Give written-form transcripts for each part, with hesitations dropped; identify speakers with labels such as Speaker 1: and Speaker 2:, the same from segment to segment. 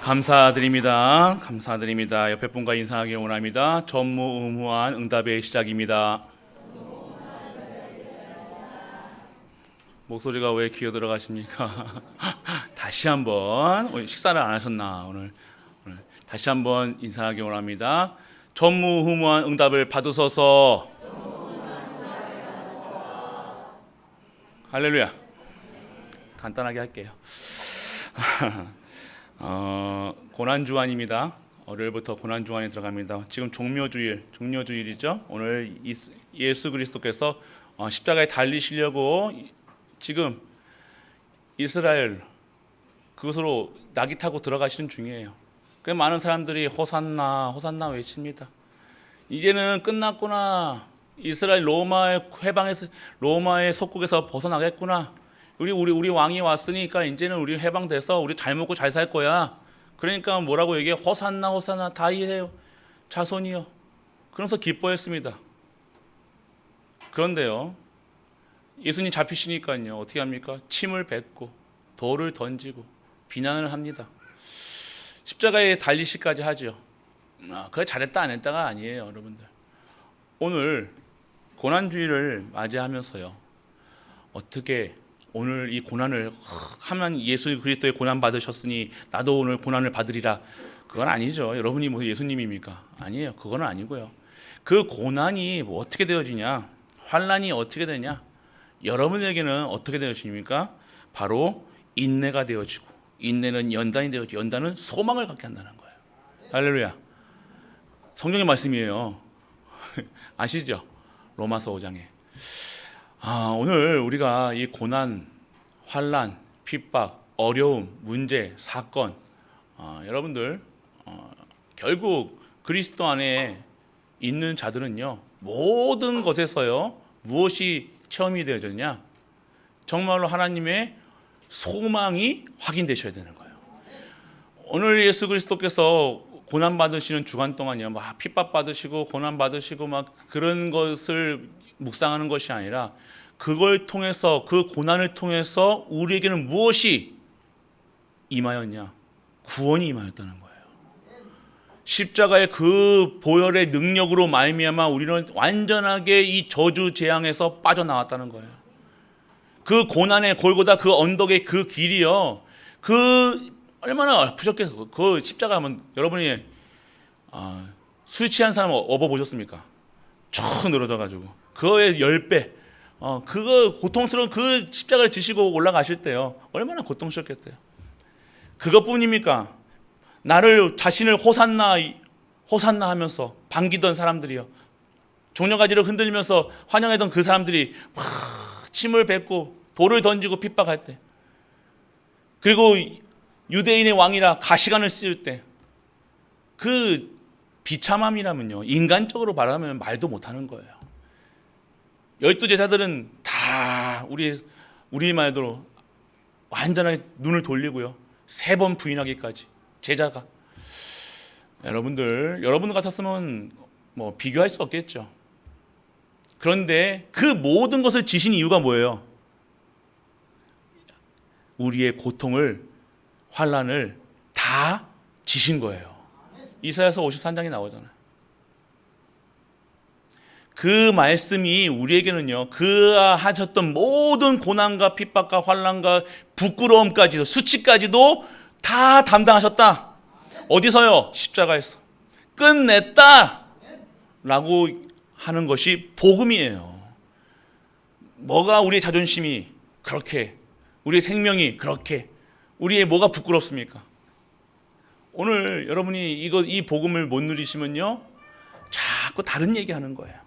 Speaker 1: 감사드립니다. 감사드립니다. 옆에 분과 인사하기 원합니다. 전무후무한 응답의 시작입니다. 목소리가 왜 귀어 들어가십니까? 다시 한번 오늘 식사를 안 하셨나 오늘 다시 한번 인사하기 원합니다. 전무후무한 응답을 받으소서. 할렐루야. 간단하게 할게요. 고난주안입니다. 월요일부터 고난주안에 들어갑니다. 지금 종료주일이죠. 오늘 예수 그리스도께서 십자가에 달리시려고 지금 이스라엘 그것으로 낙이 타고 들어가시는 중이에요. 그 많은 사람들이 호산나 호산나 외칩니다. 이제는 끝났구나. 이스라엘 로마의 해방에서 로마의 속국에서 벗어나겠구나. 우리 왕이 왔으니까 이제는 우리 해방돼서 우리 잘 먹고 잘 살 거야. 그러니까 뭐라고 얘기해? 호산나 호산나 다윗의 자손이요. 그러면서 기뻐했습니다. 그런데요, 예수님 잡히시니까요 어떻게 합니까? 침을 뱉고 돌을 던지고 비난을 합니다. 십자가에 달리시까지 하죠. 그게 잘했다 안 했다가 아니에요, 여러분들. 오늘 고난주일을 맞이하면서요, 어떻게 오늘 이 고난을 하면 예수 그리스도의 고난 받으셨으니 나도 오늘 고난을 받으리라, 그건 아니죠. 여러분이 뭐 예수님입니까? 아니에요. 그건 아니고요. 그 고난이 뭐 어떻게 되어지냐, 환난이 어떻게 되냐, 여러분에게는 어떻게 되어집니까? 바로 인내가 되어지고, 인내는 연단이 되어지고, 연단은 소망을 갖게 한다는 거예요. 할렐루야. 성경의 말씀이에요. 아시죠? 로마서 5장에. 오늘 우리가 이 고난, 환난, 핍박, 어려움, 문제, 사건, 여러분들 결국 그리스도 안에 있는 자들은요, 모든 것에서요 무엇이 체험이 되어졌냐? 정말로 하나님의 소망이 확인되셔야 되는 거예요. 오늘 예수 그리스도께서 고난 받으시는 주간 동안이요, 막 핍박 받으시고 고난 받으시고 막 그런 것을 묵상하는 것이 아니라, 그걸 통해서, 그 고난을 통해서 우리에게는 무엇이 임하였냐? 구원이 임하였다는 거예요. 십자가의 그 보혈의 능력으로 말미암아 우리는 완전하게 이 저주 재앙에서 빠져나왔다는 거예요. 그 고난의 골고다 그 언덕의 그 길이요, 그 얼마나 아프셨겠어요. 그 십자가 하면 여러분이 술 취한 사람 업어 보셨습니까? 쭉 늘어져 가지고 그거의 10배, 그거 고통스러운 그 십자가를 지시고 올라가실 때요, 얼마나 고통스럽겠대요. 그것뿐입니까? 나를 자신을 호산나 호산나 하면서 반기던 사람들이요, 종려가지를 흔들면서 환영하던 그 사람들이 막 침을 뱉고 돌을 던지고 핍박할 때, 그리고 유대인의 왕이라 가시관을 씌울 때, 그 비참함이라면요, 인간적으로 말하면 말도 못하는 거예요. 12제자들은 다 우리 말대로 완전하게 눈을 돌리고요, 3번 부인하기까지. 제자가, 여러분들 같았으면 뭐 비교할 수 없겠죠. 그런데 그 모든 것을 지신 이유가 뭐예요? 우리의 고통을, 환난을 다 지신 거예요. 이사야서 53장에 나오잖아요. 그 말씀이 우리에게는요, 그 하셨던 모든 고난과 핍박과 환난과 부끄러움까지도, 수치까지도 다 담당하셨다. 어디서요? 십자가에서. 끝냈다 라고 하는 것이 복음이에요. 뭐가 우리의 자존심이 그렇게, 우리의 생명이 그렇게, 우리의 뭐가 부끄럽습니까? 오늘 여러분이 이 복음을 못 누리시면요, 자꾸 다른 얘기하는 거예요.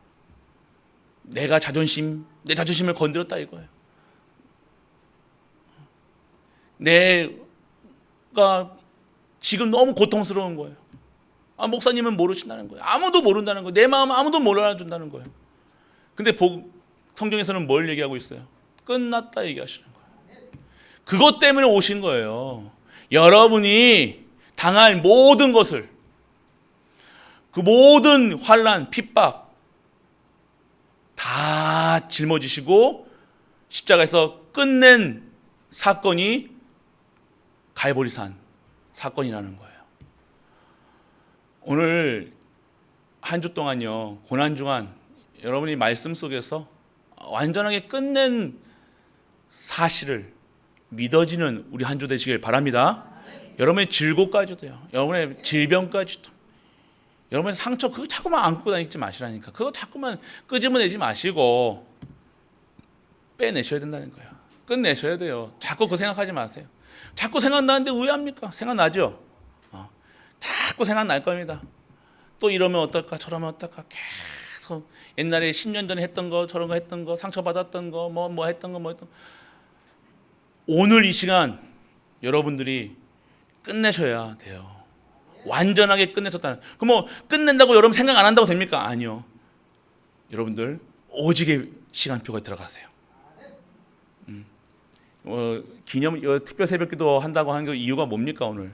Speaker 1: 내 자존심을 건드렸다 이거예요. 내가 지금 너무 고통스러운 거예요. 목사님은 모르신다는 거예요. 아무도 모른다는 거예요. 내 마음 아무도 몰라준다는 거예요. 근데 성경에서는 뭘 얘기하고 있어요? 끝났다 얘기하시는 거예요. 그것 때문에 오신 거예요. 여러분이 당할 모든 것을, 그 모든 환난, 핍박 다 짊어지시고 십자가에서 끝낸 사건이 갈보리산 사건이라는 거예요. 오늘 한 주 동안요, 고난주간 여러분이 말씀 속에서 완전하게 끝낸 사실을 믿어지는 우리 한 주 되시길 바랍니다. 여러분의 질고까지도요, 여러분의 질병까지도, 여러분의 상처 그거 자꾸만 안고 다니지 마시라니까. 그거 자꾸만 끄집어내지 마시고 빼내셔야 된다는 거예요. 끝내셔야 돼요. 자꾸 그거 생각하지 마세요. 자꾸 생각나는데 왜 합니까? 생각나죠? 자꾸 생각날 겁니다. 또 이러면 어떨까, 저러면 어떨까, 계속 옛날에 10년 전에 했던 거, 저런 거 했던 거, 상처받았던 거, 뭐 했던 거, 오늘 이 시간 여러분들이 끝내셔야 돼요. 완전하게 끝내셨다는. 그럼 뭐 끝낸다고 여러분 생각 안 한다고 됩니까? 아니요. 여러분들 오직의 시간표가 들어가세요. 기념 특별 새벽기도 한다고 하는 게 이유가 뭡니까? 오늘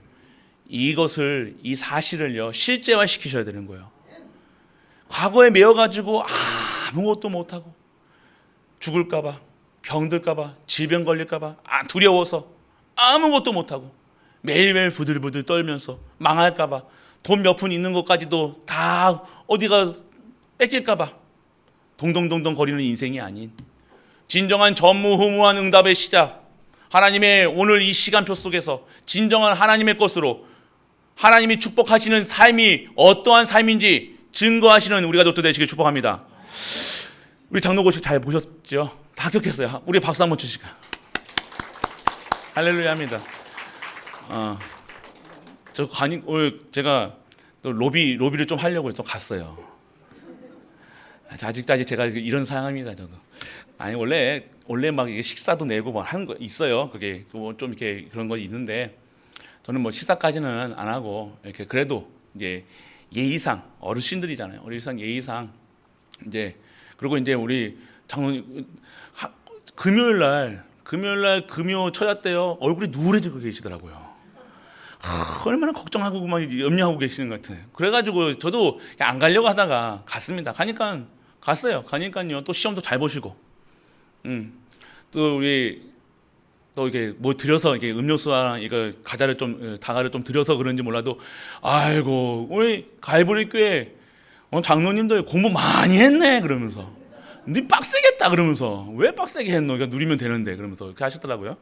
Speaker 1: 이것을, 이 사실을요 실제화 시키셔야 되는 거예요. 과거에 매여가지고 아무것도 못하고 죽을까봐, 병들까봐, 질병 걸릴까봐 두려워서 아무것도 못하고 매일매일 부들부들 떨면서 망할까봐, 돈 몇 푼 있는 것까지도 다 어디가 뺏길까봐 동동동동 거리는 인생이 아닌 진정한 전무후무한 응답의 시작, 하나님의 오늘 이 시간표 속에서 진정한 하나님의 것으로 하나님이 축복하시는 삶이 어떠한 삶인지 증거하시는 우리가 또 되시길 축복합니다. 우리 장로고시 잘 보셨죠? 다 합격했어요. 우리 박수 한번 주시까. 할렐루야 합니다. 오늘 제가 또 로비를 좀 하려고 또 갔어요. 아직까지 제가 이런 상황입니다. 저도. 아니 원래 막 식사도 내고 뭐 하는 거 있어요. 그게 좀 이렇게 그런 거 있는데 저는 뭐 식사까지는 안 하고 이렇게 그래도 이제 예의상 어르신들이잖아요. 어르신 예의상 이제 그리고 이제 우리 장로님 금요일 날 금요 처자 때요 얼굴이 누래지고 계시더라고요. 얼마나 걱정하고 막 염려하고 계시는 것 같아요. 그래가지고 저도 안 가려고 하다가 갔습니다. 갔어요. 가니까요 또 시험도 잘 보시고, 또 우리 또 이게 뭐 들여서 이게 음료수랑 이거 다가를 좀 들여서 그런지 몰라도, 아이고 우리 갈보리 교회 장로님들 공부 많이 했네 그러면서, 네 빡세겠다 그러면서, 왜 빡세게 했노? 그러니까 누리면 되는데 그러면서 이렇게 하셨더라고요.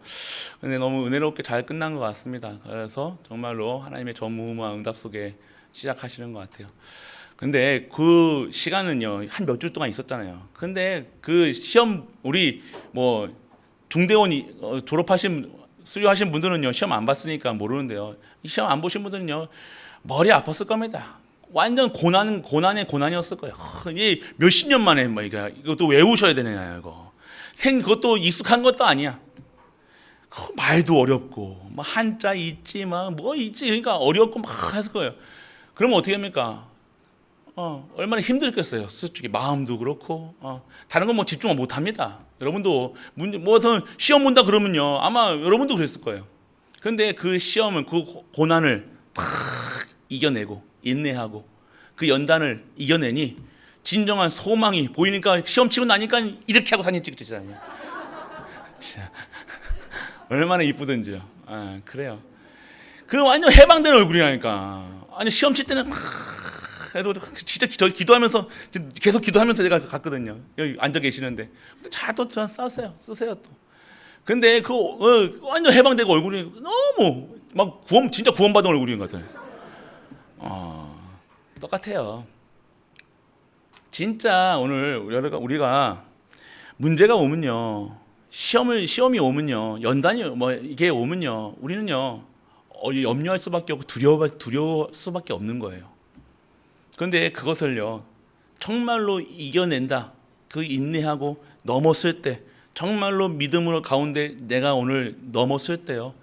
Speaker 1: 근데 너무 은혜롭게 잘 끝난 것 같습니다. 그래서 정말로 하나님의 전무후무한 응답 속에 시작하시는 것 같아요. 근데 그 시간은요 한 몇 주 동안 있었잖아요. 근데 그 시험 우리 뭐 중대원 수료하신 분들은요 시험 안 봤으니까 모르는데요. 시험 안 보신 분들은요 머리 아팠을 겁니다. 완전 고난의 고난이었을 거예요. 이게 몇십 년 만에 뭐 이것도 외우셔야 되느냐 이거. 그것도 익숙한 것도 아니야. 말도 어렵고 뭐 한자 있지 뭐 있지, 그러니까 어렵고 막 했을 거예요. 그러면 어떻게 합니까? 얼마나 힘들겠어요. 솔직히 마음도 그렇고 다른 건 뭐 집중을 못 합니다. 여러분도 무슨 시험 본다 그러면요 아마 여러분도 그랬을 거예요. 그런데 그 시험은 그 고난을 탁 이겨내고 인내하고 그 연단을 이겨내니 진정한 소망이 보이니까 시험 치고 나니까 이렇게 하고 사진 찍잖아요. 얼마나 이쁘던지요. 그래요. 그 완전 해방된 얼굴이라니까. 아니 시험 칠 때는 막 진짜 저 기도하면서 계속 기도하면서 제가 갔거든요. 여기 앉아 계시는데 잘또 쓰세요 또. 근데 그 완전 해방되고 얼굴이 너무 막 진짜 구원받은 얼굴인 것 같아요. 똑같아요. 진짜 오늘 우리가 문제가 오면요, 시험이 오면요, 연단이 뭐 이게 오면요, 우리는요 염려할 수밖에 없고 두려울 수밖에 없는 거예요. 그런데 그것을요 정말로 이겨낸다, 그 인내하고 넘었을 때, 정말로 믿음으로 가운데 내가 오늘 넘었을 때요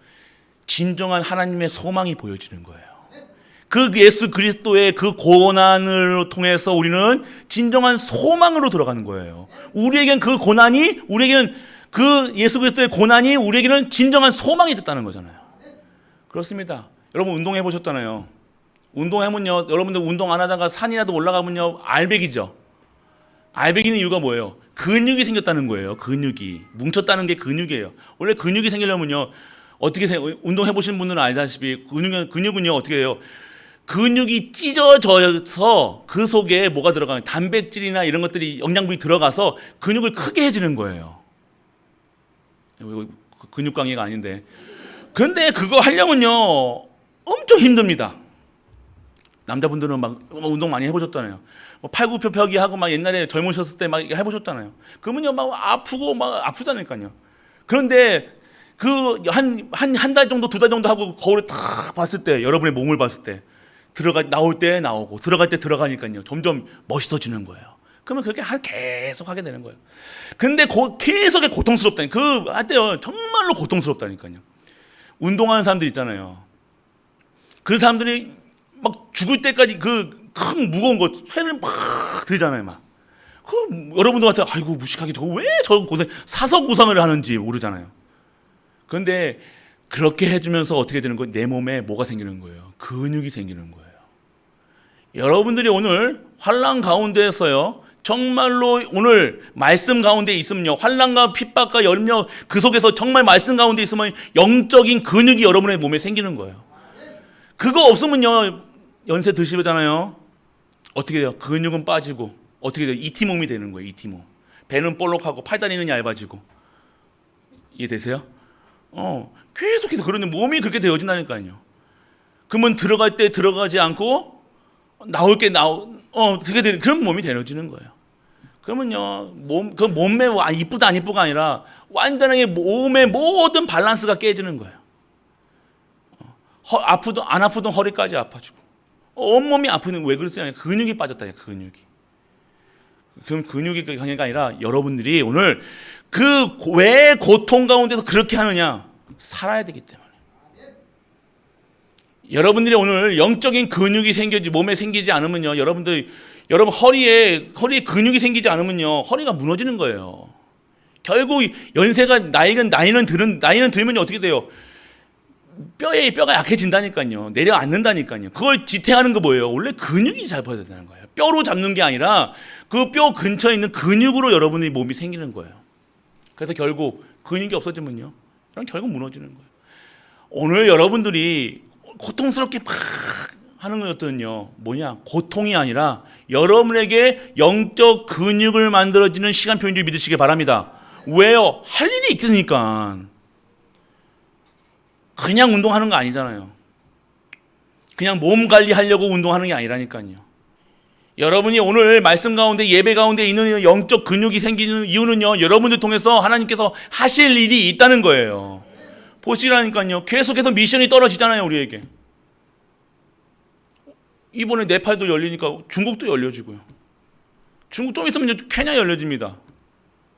Speaker 1: 진정한 하나님의 소망이 보여지는 거예요. 그 예수 그리스도의 그 고난을 통해서 우리는 진정한 소망으로 들어가는 거예요. 우리에겐 그 고난이, 우리에게는 그 예수 그리스도의 고난이 우리에게는 진정한 소망이 됐다는 거잖아요. 그렇습니다. 여러분 운동해 보셨잖아요. 운동하면요, 여러분들 운동 안 하다가 산이라도 올라가면요 알배기죠. 알배기는 이유가 뭐예요? 근육이 생겼다는 거예요. 근육이 뭉쳤다는 게 근육이에요. 원래 근육이 생기려면요 어떻게 운동해 보신 분들은 알다시피 근육은요 어떻게 해요? 근육이 찢어져서 그 속에 뭐가 들어가요? 단백질이나 이런 것들이 영양분이 들어가서 근육을 크게 해주는 거예요. 근육 강의가 아닌데. 근데 그거 하려면요 엄청 힘듭니다. 남자분들은 막 운동 많이 해보셨잖아요. 뭐 팔굽혀펴기 하고 막 옛날에 젊으셨을 때 막 해보셨잖아요. 그러면요 막 아프고 막 아프다니까요. 그런데 그 한 달 정도, 2달 정도 하고 거울에 탁 봤을 때, 여러분의 몸을 봤을 때 나올 때 나오고 들어갈 때 들어가니까요 점점 멋있어지는 거예요. 그러면 그렇게 계속 하게 되는 거예요. 근데 계속에 고통스럽다니, 할 때요 정말로 고통스럽다니까요. 운동하는 사람들 있잖아요. 그 사람들이 막 죽을 때까지 그 큰 무거운 거 쇠를 막 들잖아요. 막 여러분들한테 아이고 무식하게 저거 왜 저 사석고상을 하는지 모르잖아요. 그런데 그렇게 해주면서 어떻게 되는 거예요? 내 몸에 뭐가 생기는 거예요? 근육이 생기는 거예요. 여러분들이 오늘 환난 가운데에서요 정말로 오늘 말씀 가운데 있으면요, 환난과 핍박과 열매 그 속에서 정말 말씀 가운데 있으면 영적인 근육이 여러분의 몸에 생기는 거예요. 그거 없으면요 연세 드시잖아요. 어떻게 돼요? 근육은 빠지고 어떻게 돼요? 이티몸이 되는 거예요. 이티몸. 배는 볼록하고 팔다리는 얇아지고. 이해되세요? 계속해서 그런데 몸이 그렇게 되어진다니까요. 그러면 들어갈 때 들어가지 않고 나올 게 그렇게 되는 그런 몸이 되어지는 거예요. 그러면요 그 몸매 이쁘다 안 이쁘가 아니라 완전하게 몸의 모든 밸런스가 깨지는 거예요. 안 아프던 허리까지 아파지고 온몸이 아프는 왜 그러세요? 근육이 빠졌다. 근육이. 그럼 근육이 강해가 아니라 여러분들이 오늘 왜 고통 가운데서 그렇게 하느냐? 살아야 되기 때문에. 여러분들이 오늘 영적인 근육이 몸에 생기지 않으면요, 여러분 허리에 근육이 생기지 않으면요, 허리가 무너지는 거예요. 결국 나이는 들면 어떻게 돼요? 뼈가 약해진다니까요. 내려앉는다니까요. 그걸 지탱하는 거 뭐예요? 원래 근육이 잡아야 된다는 거예요. 뼈로 잡는 게 아니라 그 뼈 근처에 있는 근육으로 여러분의 몸이 생기는 거예요. 그래서 결국 근육이 없어지면요, 그럼 결국 무너지는 거예요. 오늘 여러분들이 고통스럽게 막 하는 것들은요 뭐냐? 고통이 아니라 여러분에게 영적 근육을 만들어지는 시간표인 줄 믿으시기 바랍니다. 왜요? 할 일이 있으니까. 그냥 운동하는 거 아니잖아요. 그냥 몸 관리하려고 운동하는 게 아니라니까요. 여러분이 오늘 말씀 가운데 예배 가운데 있는 영적 근육이 생기는 이유는요, 여러분들 통해서 하나님께서 하실 일이 있다는 거예요. 보시라니까요. 계속해서 미션이 떨어지잖아요, 우리에게. 이번에 네팔도 열리니까 중국도 열려지고요. 중국 좀 있으면 케냐 열려집니다.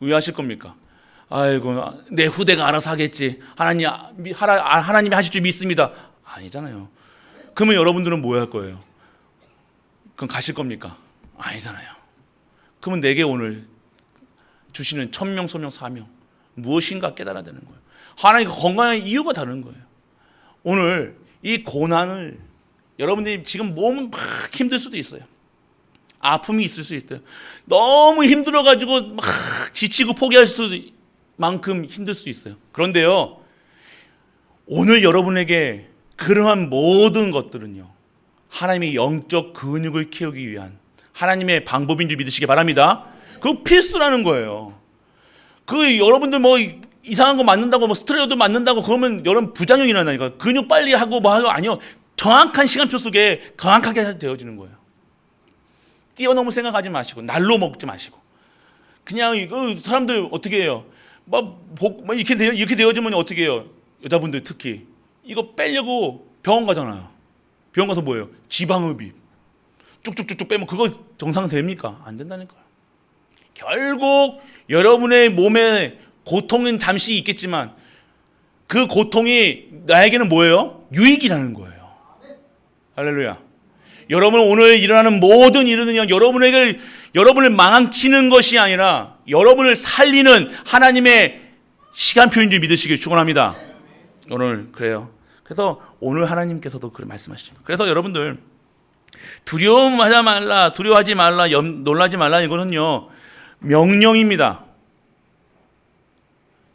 Speaker 1: 왜 하실 겁니까? 아이고 내 후대가 알아서 하겠지. 하나님이 하실 줄 믿습니다. 아니잖아요. 그러면 여러분들은 뭐 할 거예요? 그럼 가실 겁니까? 아니잖아요. 그러면 내게 오늘 주시는 천명, 소명, 사명 무엇인가 깨달아야 되는 거예요. 하나님 건강한 이유가 다른 거예요. 오늘 이 고난을 여러분들이 지금 몸은 막 힘들 수도 있어요. 아픔이 있을 수 있어요. 너무 힘들어가지고 막 지치고 포기할 만큼 힘들 수 있어요. 그런데요, 오늘 여러분에게 그러한 모든 것들은요, 하나님의 영적 근육을 키우기 위한 하나님의 방법인 줄 믿으시기 바랍니다. 그거 필수라는 거예요. 여러분들 이상한 거 맞는다고 스테로이드 맞는다고 그러면 여러분 부작용이 일어나니까 근육 빨리 하고 하고 아니요. 정확한 시간표 속에 정확하게 되어지는 거예요. 뛰어넘을 생각하지 마시고 날로 먹지 마시고 그냥 사람들 어떻게 해요? 이렇게 되어지면 어떻게 해요? 여자분들 특히 이거 빼려고 병원 가잖아요. 병원 가서 뭐예요? 지방흡입 쭉쭉쭉쭉 빼면 그거 정상 됩니까? 안 된다니까요. 결국 여러분의 몸에 고통은 잠시 있겠지만 그 고통이 나에게는 뭐예요? 유익이라는 거예요. 할렐루야. 여러분 오늘 일어나는 모든 일은요, 여러분을 망치는 것이 아니라 여러분을 살리는 하나님의 시간표인 줄 믿으시길 축원합니다. 오늘 그래요. 그래서 오늘 하나님께서도 그렇게 말씀하시죠. 그래서 여러분들 두려워하지 말라, 놀라지 말라, 이거는요 명령입니다.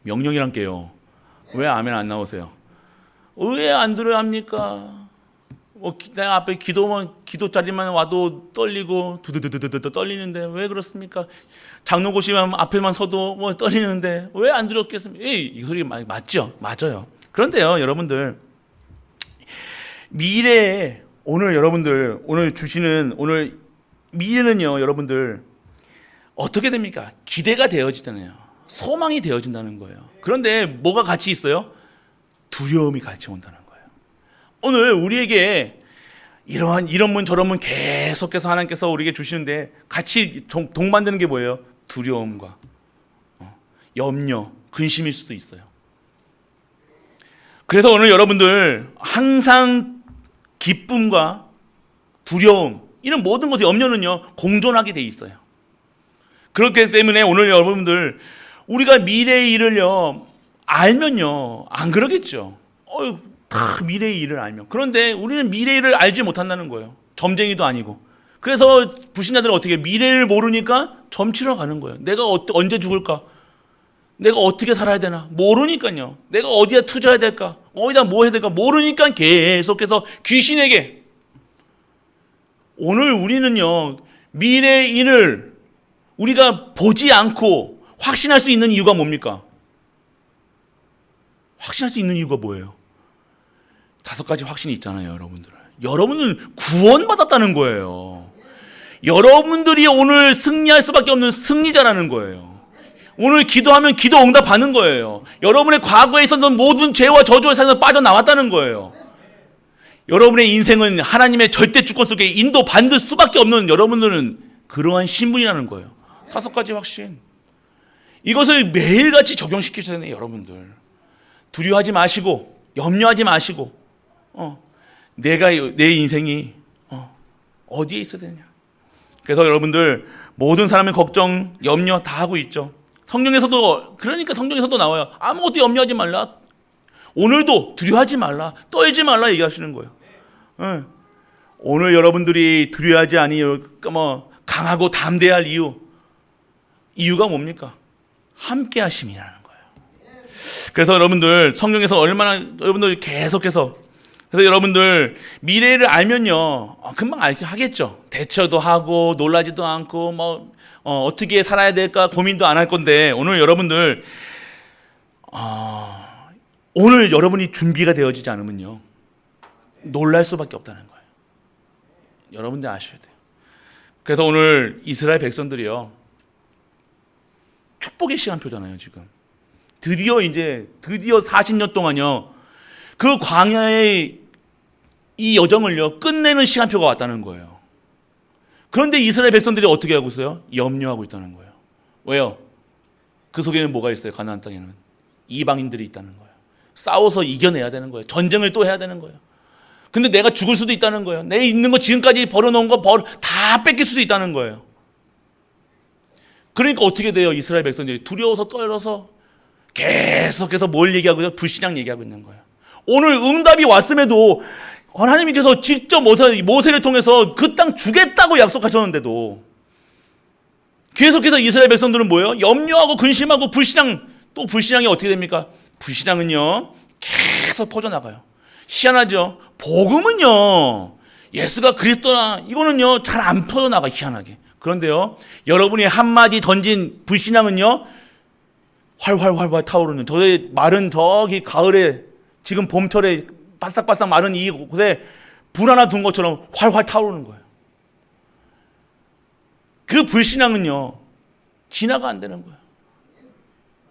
Speaker 1: 명령이란 게요. 왜 아멘 안 나오세요? 왜 안 들어야 합니까? 내가 앞에 기도 자리만 와도 떨리고 두두두두두 떨리는데 왜 그렇습니까? 장로고시만 앞에만 서도 떨리는데 왜 안 들었겠습니까? 이 소리 맞죠? 맞아요. 그런데요, 여러분들, 미래에 오늘 주시는 미래는요, 여러분들 어떻게 됩니까? 기대가 되어지잖아요. 소망이 되어진다는 거예요. 그런데 뭐가 같이 있어요? 두려움이 같이 온다는 거예요. 오늘 우리에게 이런 문 저런 문 계속해서 하나님께서 우리에게 주시는데 같이 동반되는 게 뭐예요? 두려움과 염려, 근심일 수도 있어요. 그래서 오늘 여러분들 항상 기쁨과 두려움, 이런 모든 것의 염려는요 공존하게 돼 있어요. 그렇기 때문에 오늘 여러분들 우리가 미래의 일을요 알면요 안 그러겠죠. 다 미래의 일을 알면. 그런데 우리는 미래의 일을 알지 못한다는 거예요. 점쟁이도 아니고. 그래서 불신자들은 어떻게 미래를 모르니까 점치러 가는 거예요. 내가 언제 죽을까? 내가 어떻게 살아야 되나? 모르니까요. 내가 어디다 투자해야 될까? 어디다 뭐 해야 될까? 모르니까 계속해서 귀신에게. 오늘 우리는요 미래의 일을 우리가 보지 않고 확신할 수 있는 이유가 뭡니까? 확신할 수 있는 이유가 뭐예요? 5가지 확신이 있잖아요, 여러분들. 여러분은 구원받았다는 거예요. 여러분들이 오늘 승리할 수밖에 없는 승리자라는 거예요. 오늘 기도하면 기도 응답받는 거예요. 여러분의 과거에 있었던 모든 죄와 저주의 삶에서 빠져나왔다는 거예요. 여러분의 인생은 하나님의 절대 주권 속에 인도받을 수밖에 없는 여러분들은 그러한 신분이라는 거예요. 5가지 확신. 이것을 매일같이 적용시키셔야 돼요, 여러분들. 두려워하지 마시고 염려하지 마시고 내 인생이 어디에 있어야 되냐. 그래서 여러분들 모든 사람의 걱정, 염려 다 하고 있죠. 성경에서도 나와요. 아무것도 염려하지 말라. 오늘도 두려워하지 말라. 떨지 말라 얘기하시는 거예요. 오늘 여러분들이 두려워하지 강하고 담대할 이유가 뭡니까? 함께 하심이라는 거예요. 그래서 여러분들 성경에서 여러분들 계속해서 그래서 여러분들 미래를 알면요 금방 하겠죠. 대처도 하고 놀라지도 않고 어떻게 살아야 될까 고민도 안 할 건데 오늘 여러분들 오늘 여러분이 준비가 되어지지 않으면요 놀랄 수밖에 없다는 거예요. 여러분들 아셔야 돼요. 그래서 오늘 이스라엘 백성들이요 축복의 시간표잖아요. 지금 드디어 40년 동안요 그 광야의 이 여정을요 끝내는 시간표가 왔다는 거예요. 그런데 이스라엘 백성들이 어떻게 하고 있어요? 염려하고 있다는 거예요. 왜요? 그 속에는 뭐가 있어요? 가나안 땅에는 이방인들이 있다는 거예요. 싸워서 이겨내야 되는 거예요. 전쟁을 또 해야 되는 거예요. 근데 내가 죽을 수도 있다는 거예요. 내 있는 거 지금까지 벌어놓은 거 다 뺏길 수도 있다는 거예요. 그러니까 어떻게 돼요? 이스라엘 백성들이 두려워서 떨어서 계속해서 뭘 얘기하고 있어요? 불신앙 얘기하고 있는 거예요. 오늘 응답이 왔음에도 하나님께서 직접 모세를 통해서 그 땅 주겠다고 약속하셨는데도 계속해서 이스라엘 백성들은 뭐예요? 염려하고 근심하고 불신앙. 또 불신앙이 어떻게 됩니까? 불신앙은요 계속 퍼져나가요. 희한하죠? 복음은요 예수가 그리스도나 이거는요 잘 안 퍼져나가 희한하게. 그런데요 여러분이 한마디 던진 불신앙은요 활활 타오르는 저의 마른 저기 가을에 지금 봄철에 바싹바싹 마른 이곳에 불 하나 둔 것처럼 활활 타오르는 거예요. 그 불신앙은요 진화가 안 되는 거예요.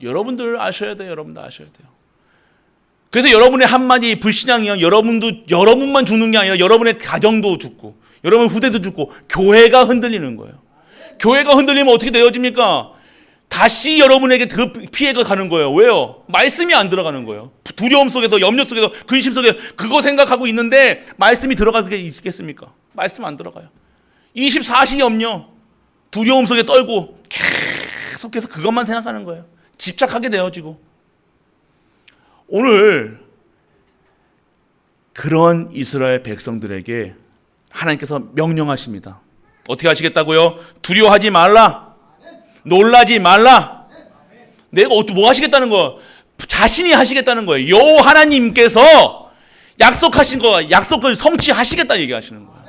Speaker 1: 여러분들 아셔야 돼요. 여러분들 아셔야 돼요. 그래서 여러분의 한마디 불신앙이요 여러분만 죽는 게 아니라 여러분의 가정도 죽고 여러분 후대도 죽고 교회가 흔들리는 거예요. 교회가 흔들리면 어떻게 되어집니까? 다시 여러분에게 그 피해가 가는 거예요. 왜요? 말씀이 안 들어가는 거예요. 두려움 속에서 염려 속에서 근심 속에서 그거 생각하고 있는데 말씀이 들어갈 게 있겠습니까? 말씀 안 들어가요. 24시 염려 두려움 속에 떨고 계속해서 그것만 생각하는 거예요. 집착하게 되어지고 오늘 그런 이스라엘 백성들에게 하나님께서 명령하십니다. 어떻게 하시겠다고요? 두려워하지 말라. 놀라지 말라. 내가 뭐 하시겠다는 거예요? 자신이 하시겠다는 거예요. 여호와 하나님께서 약속하신 거, 약속을 성취하시겠다 얘기하시는 거예요.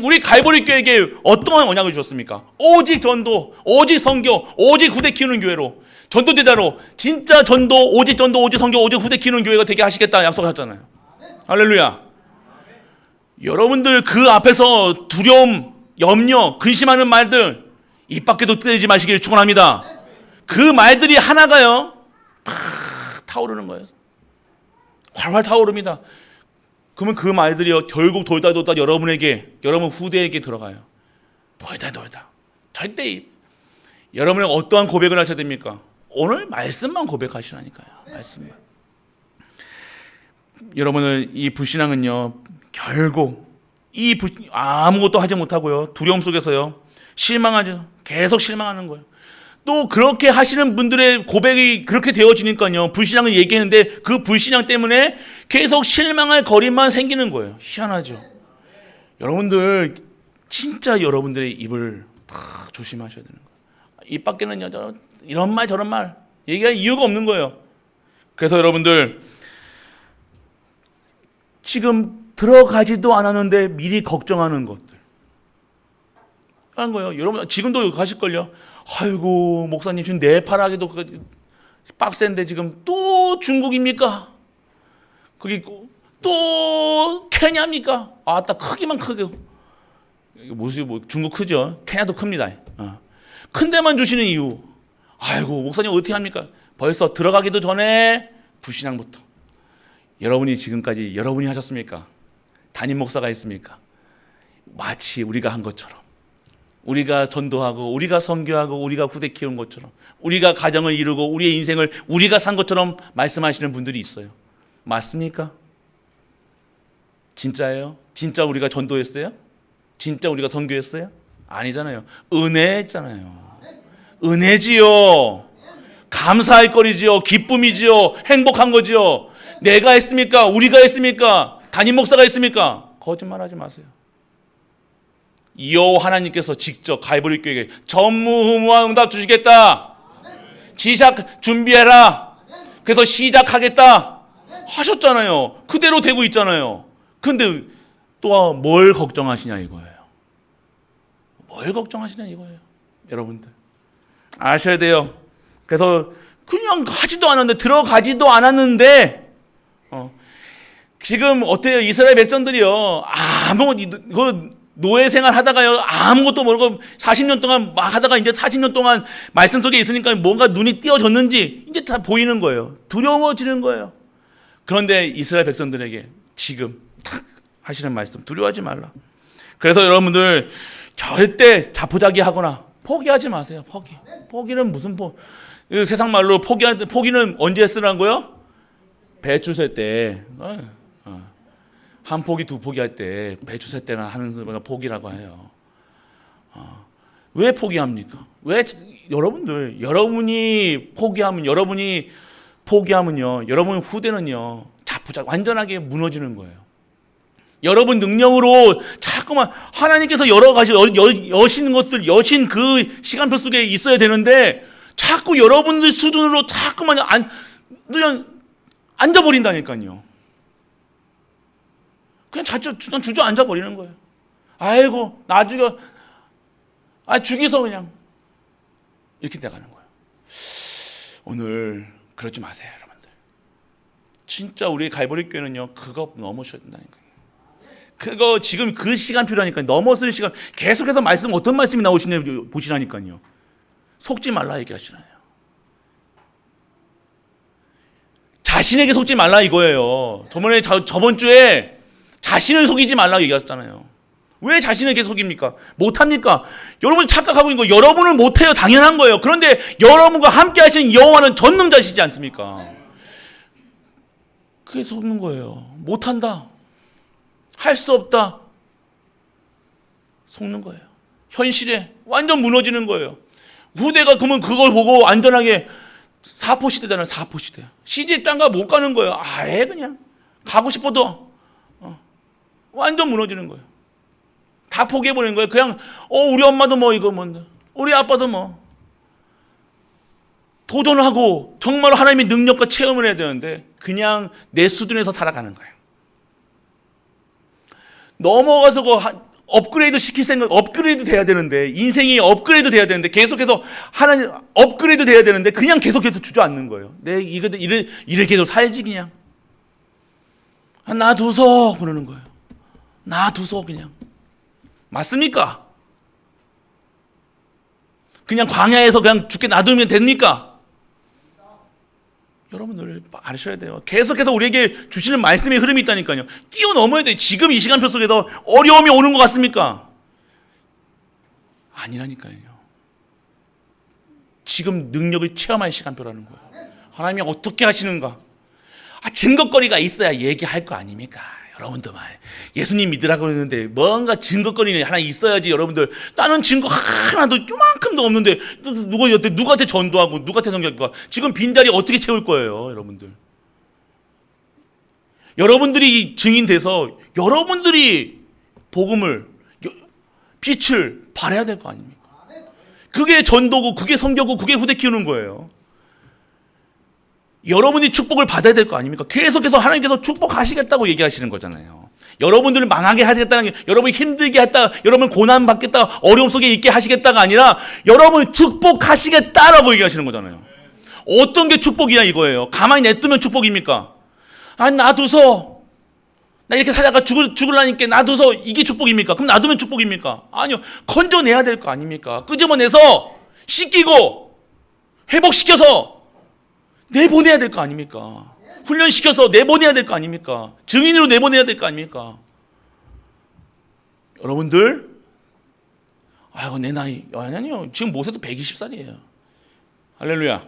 Speaker 1: 우리 갈보리 교회에게 어떠한 언약을 주셨습니까? 오직 전도, 오직 선교, 오직 후대 키우는 교회로, 전도제자로, 진짜 전도, 오직 선교, 오직 후대 키우는 교회가 되게 하시겠다 약속하셨잖아요. 할렐루야. 여러분들 그 앞에서 두려움, 염려, 근심하는 말들 입 밖에도 떼지 마시길 축원합니다. 그 말들이 하나가요 팍 타오르는 거예요. 활활 타오릅니다. 그러면 그 말들이요 결국 돌다 여러분 후대에게 들어가요. 돌다 절대. 여러분은 어떠한 고백을 하셔야 됩니까? 오늘 말씀만 고백하시라니까요. 말씀만. 여러분은 이 불신앙은요 결국 아무것도 하지 못하고요 두려움 속에서요 실망하죠. 계속 실망하는 거예요. 또 그렇게 하시는 분들의 고백이 그렇게 되어지니까요 불신앙을 얘기했는데 그 불신앙 때문에 계속 실망할 거리만 생기는 거예요. 희한하죠. 여러분들 진짜 여러분들의 입을 다 조심하셔야 되는 거예요. 입 밖에는 이런 말 저런 말 얘기할 이유가 없는 거예요. 그래서 여러분들 지금 들어가지도 않았는데 미리 걱정하는 것들 한 거예요. 여러분 지금도 가실걸요. 아이고 목사님 지금 네팔하기도 빡센데 지금 또 중국입니까? 그게 또 케냐입니까? 아따 크기만 크고 무슨 중국 크죠? 케냐도 큽니다. 큰 데만 주시는 이유. 아이고 목사님 어떻게 합니까? 벌써 들어가기도 전에 불신앙부터. 여러분이 지금까지 여러분이 하셨습니까? 담임 목사가 있습니까? 마치 우리가 한 것처럼 우리가 전도하고 우리가 선교하고 우리가 후대 키운 것처럼 우리가 가정을 이루고 우리의 인생을 우리가 산 것처럼 말씀하시는 분들이 있어요. 맞습니까? 진짜예요? 진짜 우리가 전도했어요? 진짜 우리가 선교했어요? 아니잖아요. 은혜였잖아요. 은혜지요. 감사할 거리지요. 기쁨이지요. 행복한 거지요. 내가 했습니까? 우리가 했습니까? 담임 목사가 했습니까? 거짓말하지 마세요. 여호와 하나님께서 직접 갈보리 교회에게 전무후무한 응답 주시겠다. 지작 준비해라. 그래서 시작하겠다 하셨잖아요. 그대로 되고 있잖아요. 근데 또 뭘 걱정하시냐 이거예요. 뭘 걱정하시냐 이거예요. 여러분들 아셔야 돼요. 그래서 그냥 가지도 않았는데 들어가지도 않았는데 지금 어때요? 이스라엘 백성들이요 노예 생활 하다가요 아무것도 모르고 40년 동안 막 하다가 이제 40년 동안 말씀 속에 있으니까 뭔가 눈이 띄어졌는지 이제 다 보이는 거예요. 두려워지는 거예요. 그런데 이스라엘 백성들에게 지금 탁 하시는 말씀, 두려워하지 말라. 그래서 여러분들 절대 자포자기하거나 포기하지 마세요. 포기는 무슨 세상 말로 포기는 언제 쓰라고요? 배추 셀 때. 한 포기 두 포기 할 때 배추 셀 때나 하는 거가 포기라고 해요. 왜 포기합니까? 왜 여러분이 포기하면요 여러분 후대는요 자포자기 완전하게 무너지는 거예요. 여러분 능력으로 자꾸만 하나님께서 여러 가지 여신 것들 여신 그 시간표 속에 있어야 되는데 자꾸 여러분들 수준으로 자꾸만 그냥 앉아버린다니까요. 그냥 주저앉아 버리는 거예요. 아이고 나 죽이서 그냥 이렇게 돼가는 거예요. 오늘 그러지 마세요, 여러분들. 진짜 우리 갈보리 교회는요 그거 넘으셔야 된다니까요. 그거 지금 그 시간표라니까요. 넘어설 시간 계속해서 어떤 말씀이 나오시냐 보시라니까요. 속지 말라 얘기하시나요. 자신에게 속지 말라 이거예요. 저번 주에 자신을 속이지 말라고 얘기하셨잖아요. 왜 자신에게 속입니까? 못합니까? 여러분 착각하고 있는 거 여러분은 못해요. 당연한 거예요. 그런데 여러분과 함께 하시는 여호와는 전능자시지 않습니까? 그게 속는 거예요. 못한다. 할 수 없다. 속는 거예요. 현실에 완전 무너지는 거예요. 후대가 그러면 그걸 보고 안전하게 사포시대잖아요. 사포시대. 시집 딴가 못 가는 거예요. 아예 그냥 가고 싶어도 완전 무너지는 거예요. 다 포기해버리는 거예요. 그냥 우리 엄마도 우리 아빠도 도전하고 정말로 하나님의 능력과 체험을 해야 되는데 그냥 내 수준에서 살아가는 거예요. 넘어가서 업그레이드 시킬 생각, 업그레이드 돼야 되는데, 인생이 업그레이드 돼야 되는데, 계속해서 하나님 업그레이드 돼야 되는데, 그냥 계속해서 주저앉는 거예요. 이래 계속 살지, 그냥. 놔두소, 그러는 거예요. 놔두소, 그냥. 맞습니까? 그냥 광야에서 그냥 죽게 놔두면 됩니까? 여러분들 아셔야 돼요. 계속해서 우리에게 주시는 말씀의 흐름이 있다니까요. 뛰어넘어야 돼요. 지금 이 시간표 속에서 어려움이 오는 것 같습니까? 아니라니까요. 지금 능력을 체험할 시간표라는 거예요. 하나님이 어떻게 하시는가? 증거거리가 있어야 얘기할 거 아닙니까? 여러분들 말 예수님 믿으라고 했는데 뭔가 증거거리는 하나 있어야지. 여러분들 나는 증거 하나도 요만큼도 없는데 누구한테 전도하고 누구한테 성경과 지금 빈자리 어떻게 채울 거예요? 여러분들 여러분들이 증인돼서 여러분들이 복음을 빛을 발해야 될 거 아닙니까? 그게 전도고 그게 성교고 그게 후대 키우는 거예요. 여러분이 축복을 받아야 될 거 아닙니까? 계속해서 하나님께서 축복하시겠다고 얘기하시는 거잖아요. 여러분들을 망하게 하겠다는 게 여러분이 힘들게 했다, 여러분 고난 받겠다, 어려움 속에 있게 하시겠다가 아니라 여러분 축복하시겠다라고 얘기하시는 거잖아요. 어떤 게 축복이냐 이거예요. 가만히 냅두면 축복입니까? 놔두소. 나 이렇게 살다가 죽을라니까 놔두소. 이게 축복입니까? 그럼 놔두면 축복입니까? 아니요. 건져내야 될 거 아닙니까? 끄집어내서 씻기고 회복시켜서 내보내야 될 거 아닙니까? 훈련시켜서 내보내야 될 거 아닙니까? 증인으로 내보내야 될 거 아닙니까? 여러분들, 내 나이, 아니요. 지금 모세도 120살이에요. 할렐루야.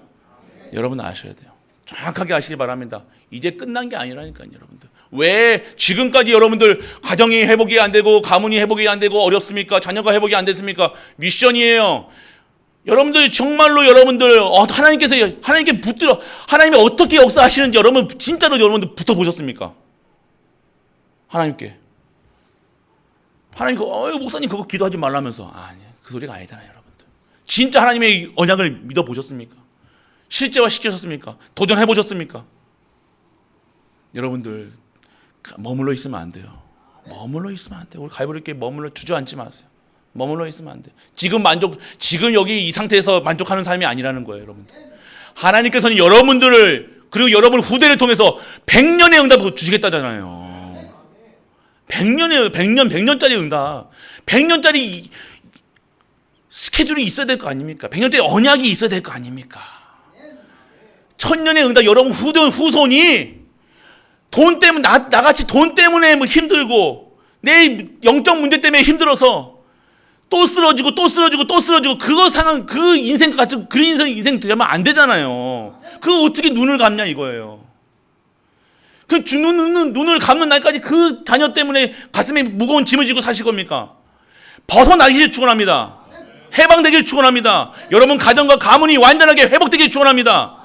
Speaker 1: 여러분 아셔야 돼요. 정확하게 아시기 바랍니다. 이제 끝난 게 아니라니까요, 여러분들. 왜 지금까지 여러분들 가정이 회복이 안 되고, 가문이 회복이 안 되고, 어렵습니까? 자녀가 회복이 안 됐습니까? 미션이에요. 여러분들 정말로 여러분들 하나님께 붙들어 하나님이 어떻게 역사하시는지 여러분 진짜로 여러분들 붙어 보셨습니까? 하나님께 목사님 그거 기도하지 말라면서 아니 그 소리가 아니잖아요. 여러분들 진짜 하나님의 언약을 믿어 보셨습니까? 실제화 시키셨습니까? 도전해 보셨습니까? 여러분들 머물러 있으면 안 돼요. 머물러 있으면 안 돼요. 우리 갈보리교회 머물러 주저앉지 마세요. 머물러 있으면 안 돼. 지금 여기 이 상태에서 만족하는 삶이 아니라는 거예요, 여러분들. 하나님께서는 여러분들을 그리고 여러분 후대를 통해서 100년의 응답을 주시겠다잖아요. 100년짜리 응답. 100년짜리 스케줄이 있어야 될 거 아닙니까? 100년짜리 언약이 있어야 될 거 아닙니까? 1000년의 응답. 여러분 후손이 돈 때문에 나같이 돈 때문에 힘들고 내 영적 문제 때문에 힘들어서 또 쓰러지고 그 인생 같은 그런 인생 되면 안 되잖아요. 그거 어떻게 눈을 감냐 이거예요. 그 눈을 감는 날까지 그 자녀 때문에 가슴에 무거운 짐을 지고 사실 겁니까? 벗어나기를 축원합니다. 해방되기를 축원합니다. 여러분 가정과 가문이 완전하게 회복되기를 축원합니다.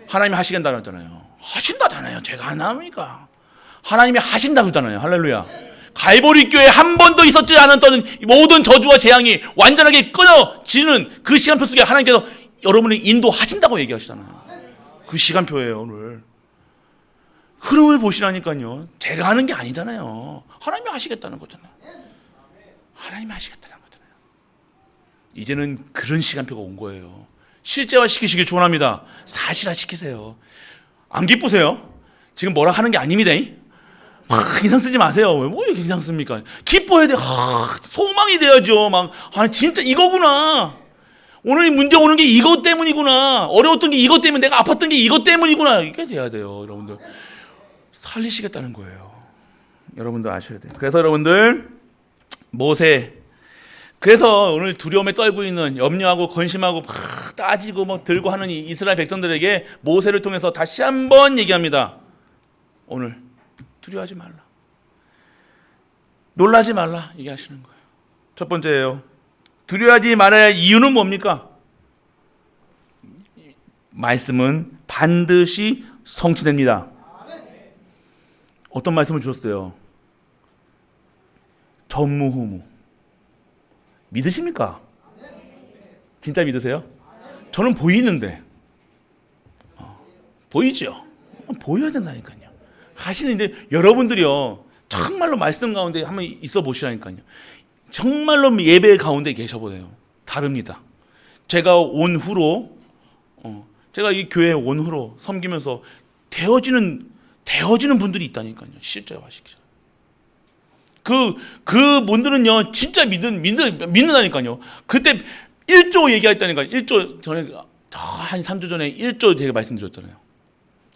Speaker 1: 하나님이 하시겠다고 하잖아요. 하신다잖아요. 제가 안 합니까? 하나님이 하신다고 하잖아요. 할렐루야. 갈보리 교회에 한 번도 있었지 않았던 모든 저주와 재앙이 완전하게 끊어지는 그 시간표 속에 하나님께서 여러분을 인도하신다고 얘기하시잖아요. 그 시간표예요. 오늘 흐름을 보시라니까요. 제가 하는 게 아니잖아요. 하나님이 하시겠다는 거잖아요. 하나님이 하시겠다는 거잖아요. 이제는 그런 시간표가 온 거예요. 실제화 시키시길 축원합니다. 사실화 시키세요. 안 기쁘세요? 지금 뭐라 하는 게 아닙니다. 인상 쓰지 마세요. 왜 뭐 이렇게 인상 씁니까? 기뻐해야 돼. 소망이 돼야죠. 진짜 이거구나. 오늘 문제 오는 게 이것 때문이구나. 어려웠던 게 이것 때문에, 내가 아팠던 게 이것 때문이구나. 이게 돼야 돼요. 여러분들 살리시겠다는 거예요. 여러분들 아셔야 돼요. 그래서 여러분들 모세, 그래서 오늘 두려움에 떨고 있는, 염려하고 근심하고 따지고 들고 하는 이 이스라엘 백성들에게 모세를 통해서 다시 한번 얘기합니다. 오늘 두려워하지 말라, 놀라지 말라 얘기하시는 거예요. 첫 번째예요. 두려워하지 말아야 할 이유는 뭡니까? 말씀은 반드시 성취됩니다. 어떤 말씀을 주셨어요? 전무후무. 믿으십니까? 진짜 믿으세요? 저는 보이는데 보이죠? 보여야 된다니까요. 하시는데 여러분들이요 정말로 말씀 가운데 한번 있어 보시라니까요. 정말로 예배 가운데 계셔 보세요. 다릅니다. 제가 온 후로 제가 이 교회에 온 후로 섬기면서 되어지는 분들이 있다니까요. 실제로 하시죠. 그 분들은요 진짜 믿는다니까요. 그때 1조 얘기했다니까요. 1조 전에 한 3주 전에 1조 제가 말씀드렸잖아요.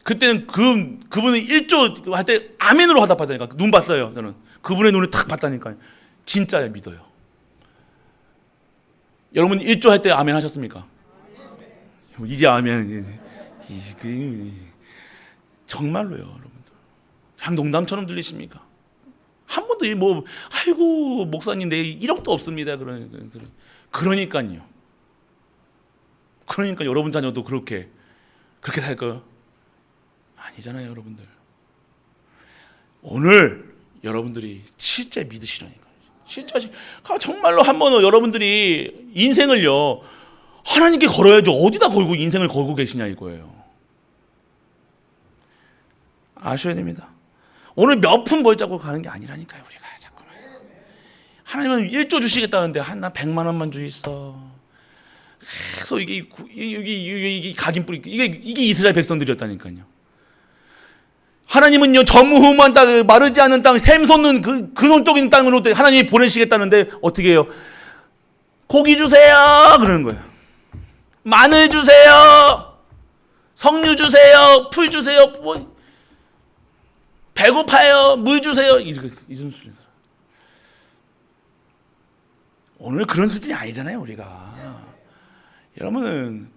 Speaker 1: 그때는 그분은 1조 할 때 아멘으로 화답하다니까. 눈 봤어요. 저는 그분의 눈을 탁 봤다니까요. 진짜 믿어요. 여러분 1조 할 때 아멘 하셨습니까? 이제 아멘. 정말로요, 여러분들. 그냥 농담처럼 들리십니까? 한 번도 아이고 목사님 내 1억도 없습니다. 그러니까요. 그러니까 여러분 자녀도 그렇게 살까요? 아니잖아요, 여러분들. 오늘 여러분들이 실제 믿으시라니까요. 진짜 정말로 한번 여러분들이 인생을요 하나님께 걸어야죠. 어디다 걸고 인생을 걸고 계시냐 이거예요. 아셔야 됩니다. 오늘 몇 푼 벌자고 가는 게 아니라니까요. 우리가 자꾸만 하나님은 1조 주시겠다는데 나 100만 원만 주 있어. 그래서 이게 각인뿌리 이게 이스라엘 백성들이었다니까요. 하나님은요 전무후무한 땅, 마르지 않은 땅, 샘 솟는 근원적인 땅으로 하나님이 보내시겠다는데 어떻게 해요? 고기 주세요 그러는 거예요. 마늘 주세요, 석류 주세요, 풀 주세요, 배고파요, 물 주세요. 이런 수준이다. 오늘 그런 수준이 아니잖아요, 우리가. 여러분은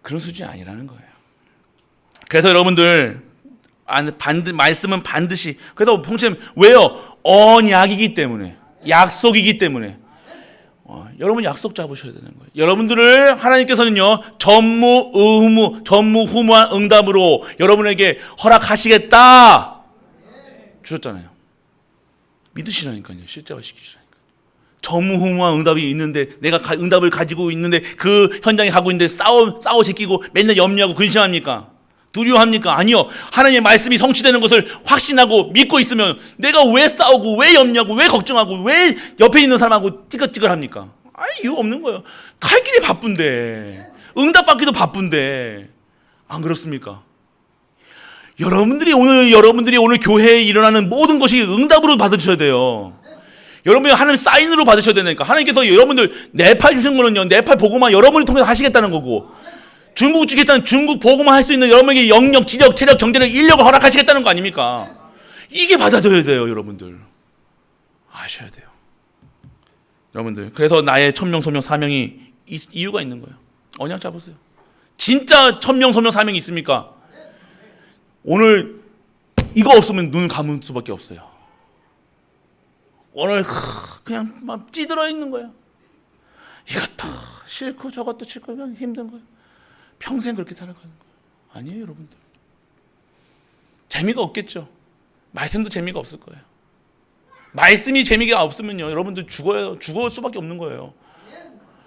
Speaker 1: 그런 수준이 아니라는 거예요. 그래서 여러분들 말씀은 반드시, 그래서 평생 왜요? 언약이기 때문에, 약속이기 때문에 여러분 약속 잡으셔야 되는 거예요. 여러분들을 하나님께서는요 전무후무한 응답으로 여러분에게 허락하시겠다 주셨잖아요. 믿으시라니까요. 실제화시키시라니까요. 전무후무한 응답이 있는데, 내가 응답을 가지고 있는데 그 현장에 가고 있는데 싸워 제끼고 맨날 염려하고 근심합니까? 두려워합니까? 아니요. 하나님의 말씀이 성취되는 것을 확신하고 믿고 있으면 내가 왜 싸우고 왜 염려하고 왜 걱정하고 왜 옆에 있는 사람하고 찌글찌글합니까? 이유 없는 거예요. 갈 길이 바쁜데, 응답받기도 바쁜데. 안 그렇습니까? 여러분들이 오늘 교회에 일어나는 모든 것이 응답으로 받으셔야 돼요. 여러분이 하나님 사인으로 받으셔야 되니까. 하나님께서 여러분들 네팔 주신 거는요, 네팔 보고만 여러분을 통해서 하시겠다는 거고, 중국 주겠다는 중국 보고만 할 수 있는 여러분에게 영역, 지력, 체력, 경제력, 인력을 허락하시겠다는 거 아닙니까? 이게 받아들여야 돼요, 여러분들. 아셔야 돼요. 여러분들, 그래서 나의 천명, 소명, 사명이 이유가 있는 거예요. 언약 잡으세요. 진짜 천명, 소명, 사명이 있습니까? 오늘 이거 없으면 눈 감을 수밖에 없어요. 오늘 그냥 막 찌들어 있는 거야. 이것도 싫고 저것도 싫고 그냥 힘든 거야. 평생 그렇게 살아가는 거예요. 아니에요, 여러분들. 재미가 없겠죠. 말씀도 재미가 없을 거예요. 말씀이 재미가 없으면요, 여러분들 죽을 수밖에 없는 거예요.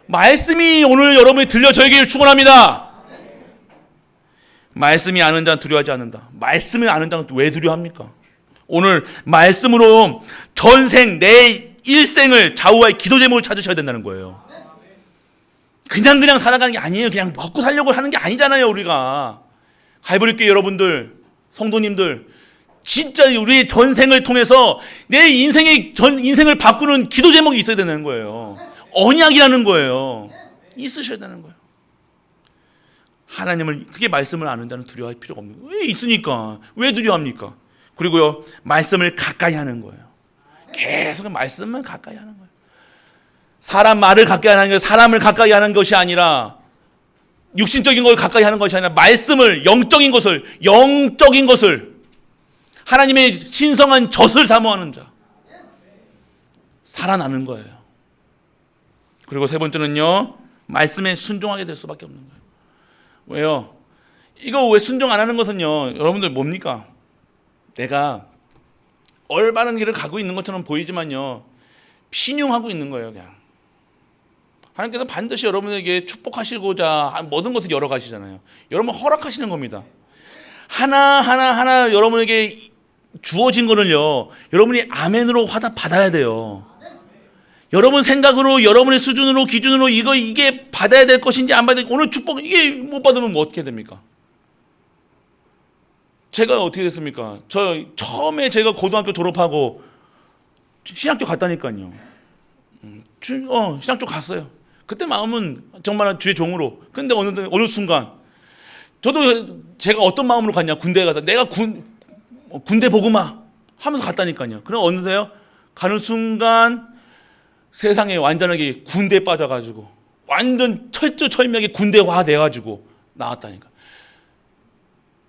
Speaker 1: 말씀이 오늘 여러분이 들려 저에게 축원합니다. 말씀이 아는 자는 두려워하지 않는다. 말씀이 아는 자는 왜 두려워합니까? 오늘 말씀으로 전생 내 일생을 좌우할 기도 제목을 찾으셔야 된다는 거예요. 그냥 살아가는 게 아니에요. 그냥 먹고 살려고 하는 게 아니잖아요, 우리가. 갈보리교회 여러분들, 성도님들, 진짜 우리의 전생을 통해서 내 인생을 바꾸는 기도 제목이 있어야 되는 거예요. 언약이라는 거예요. 있으셔야 되는 거예요. 하나님을, 그게 말씀을 아는 자는 두려워할 필요가 없는 거예요. 왜 있으니까? 왜 두려워합니까? 그리고요, 말씀을 가까이 하는 거예요. 계속 말씀만 가까이 하는 거예요. 사람 말을 가까이 하는 게, 사람을 가까이 하는 것이 아니라, 육신적인 걸 가까이 하는 것이 아니라 말씀을, 영적인 것을 하나님의 신성한 젖을 사모하는 자, 살아나는 거예요. 그리고 세 번째는요, 말씀에 순종하게 될 수밖에 없는 거예요. 왜요? 이거 왜 순종 안 하는 것은요, 여러분들 뭡니까? 내가 올바른 길을 가고 있는 것처럼 보이지만요, 신용하고 있는 거예요, 그냥. 하나님께서 반드시 여러분에게 축복하시고자 모든 것을 열어가시잖아요. 여러분 허락하시는 겁니다. 하나 여러분에게 주어진 거는요, 여러분이 아멘으로 받아야 돼요. 여러분 생각으로, 여러분의 수준으로, 기준으로 이게 받아야 될 것인지 안 받아야 될, 오늘 축복 이게 못 받으면 뭐 어떻게 됩니까? 제가 어떻게 됐습니까? 저 처음에 제가 고등학교 졸업하고 신학교 갔다니까요. 신학교 갔어요. 그때 마음은 정말 주의 종으로. 근데 어느 순간 저도 제가 어떤 마음으로 갔냐, 군대에 가서 내가 군대 복음화 하면서 갔다니까요. 그럼 어느새요 가는 순간 세상에 완전하게 군대에 빠져가지고 완전 철저철명하게 군대화 돼가지고 나왔다니까.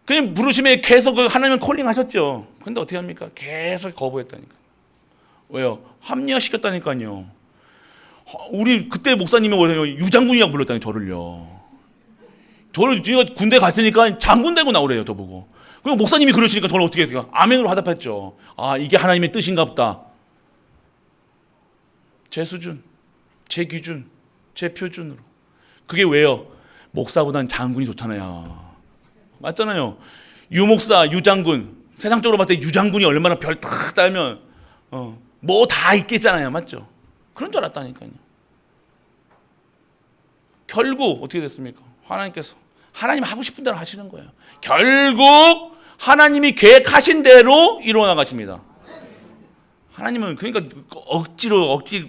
Speaker 1: 그냥 부르심에 계속 하나님은 콜링 하셨죠. 근데 어떻게 합니까? 계속 거부했다니까. 왜요? 합리화시켰다니까요. 우리 그때 목사님이 뭐예요? 유장군이라고 불렀다니 저를요. 저를 군대 갔으니까 장군 되고 나오래요, 저보고. 그리고 목사님이 그러시니까 저는 어떻게 했어요? 아멘으로 화답했죠. 아, 이게 하나님의 뜻인가 보다. 제 수준, 제 기준, 제 표준으로. 그게 왜요? 목사보다는 장군이 좋잖아요. 맞잖아요. 유목사, 유장군. 세상적으로 봤을 때 유장군이 얼마나 별 탁 달면 뭐 다 있겠잖아요. 맞죠? 그런 줄 알았다니까요. 결국 어떻게 됐습니까? 하나님께서 하나님 하고 싶은 대로 하시는 거예요. 결국 하나님이 계획하신 대로 이루어 나가십니다. 하나님은 그러니까 억지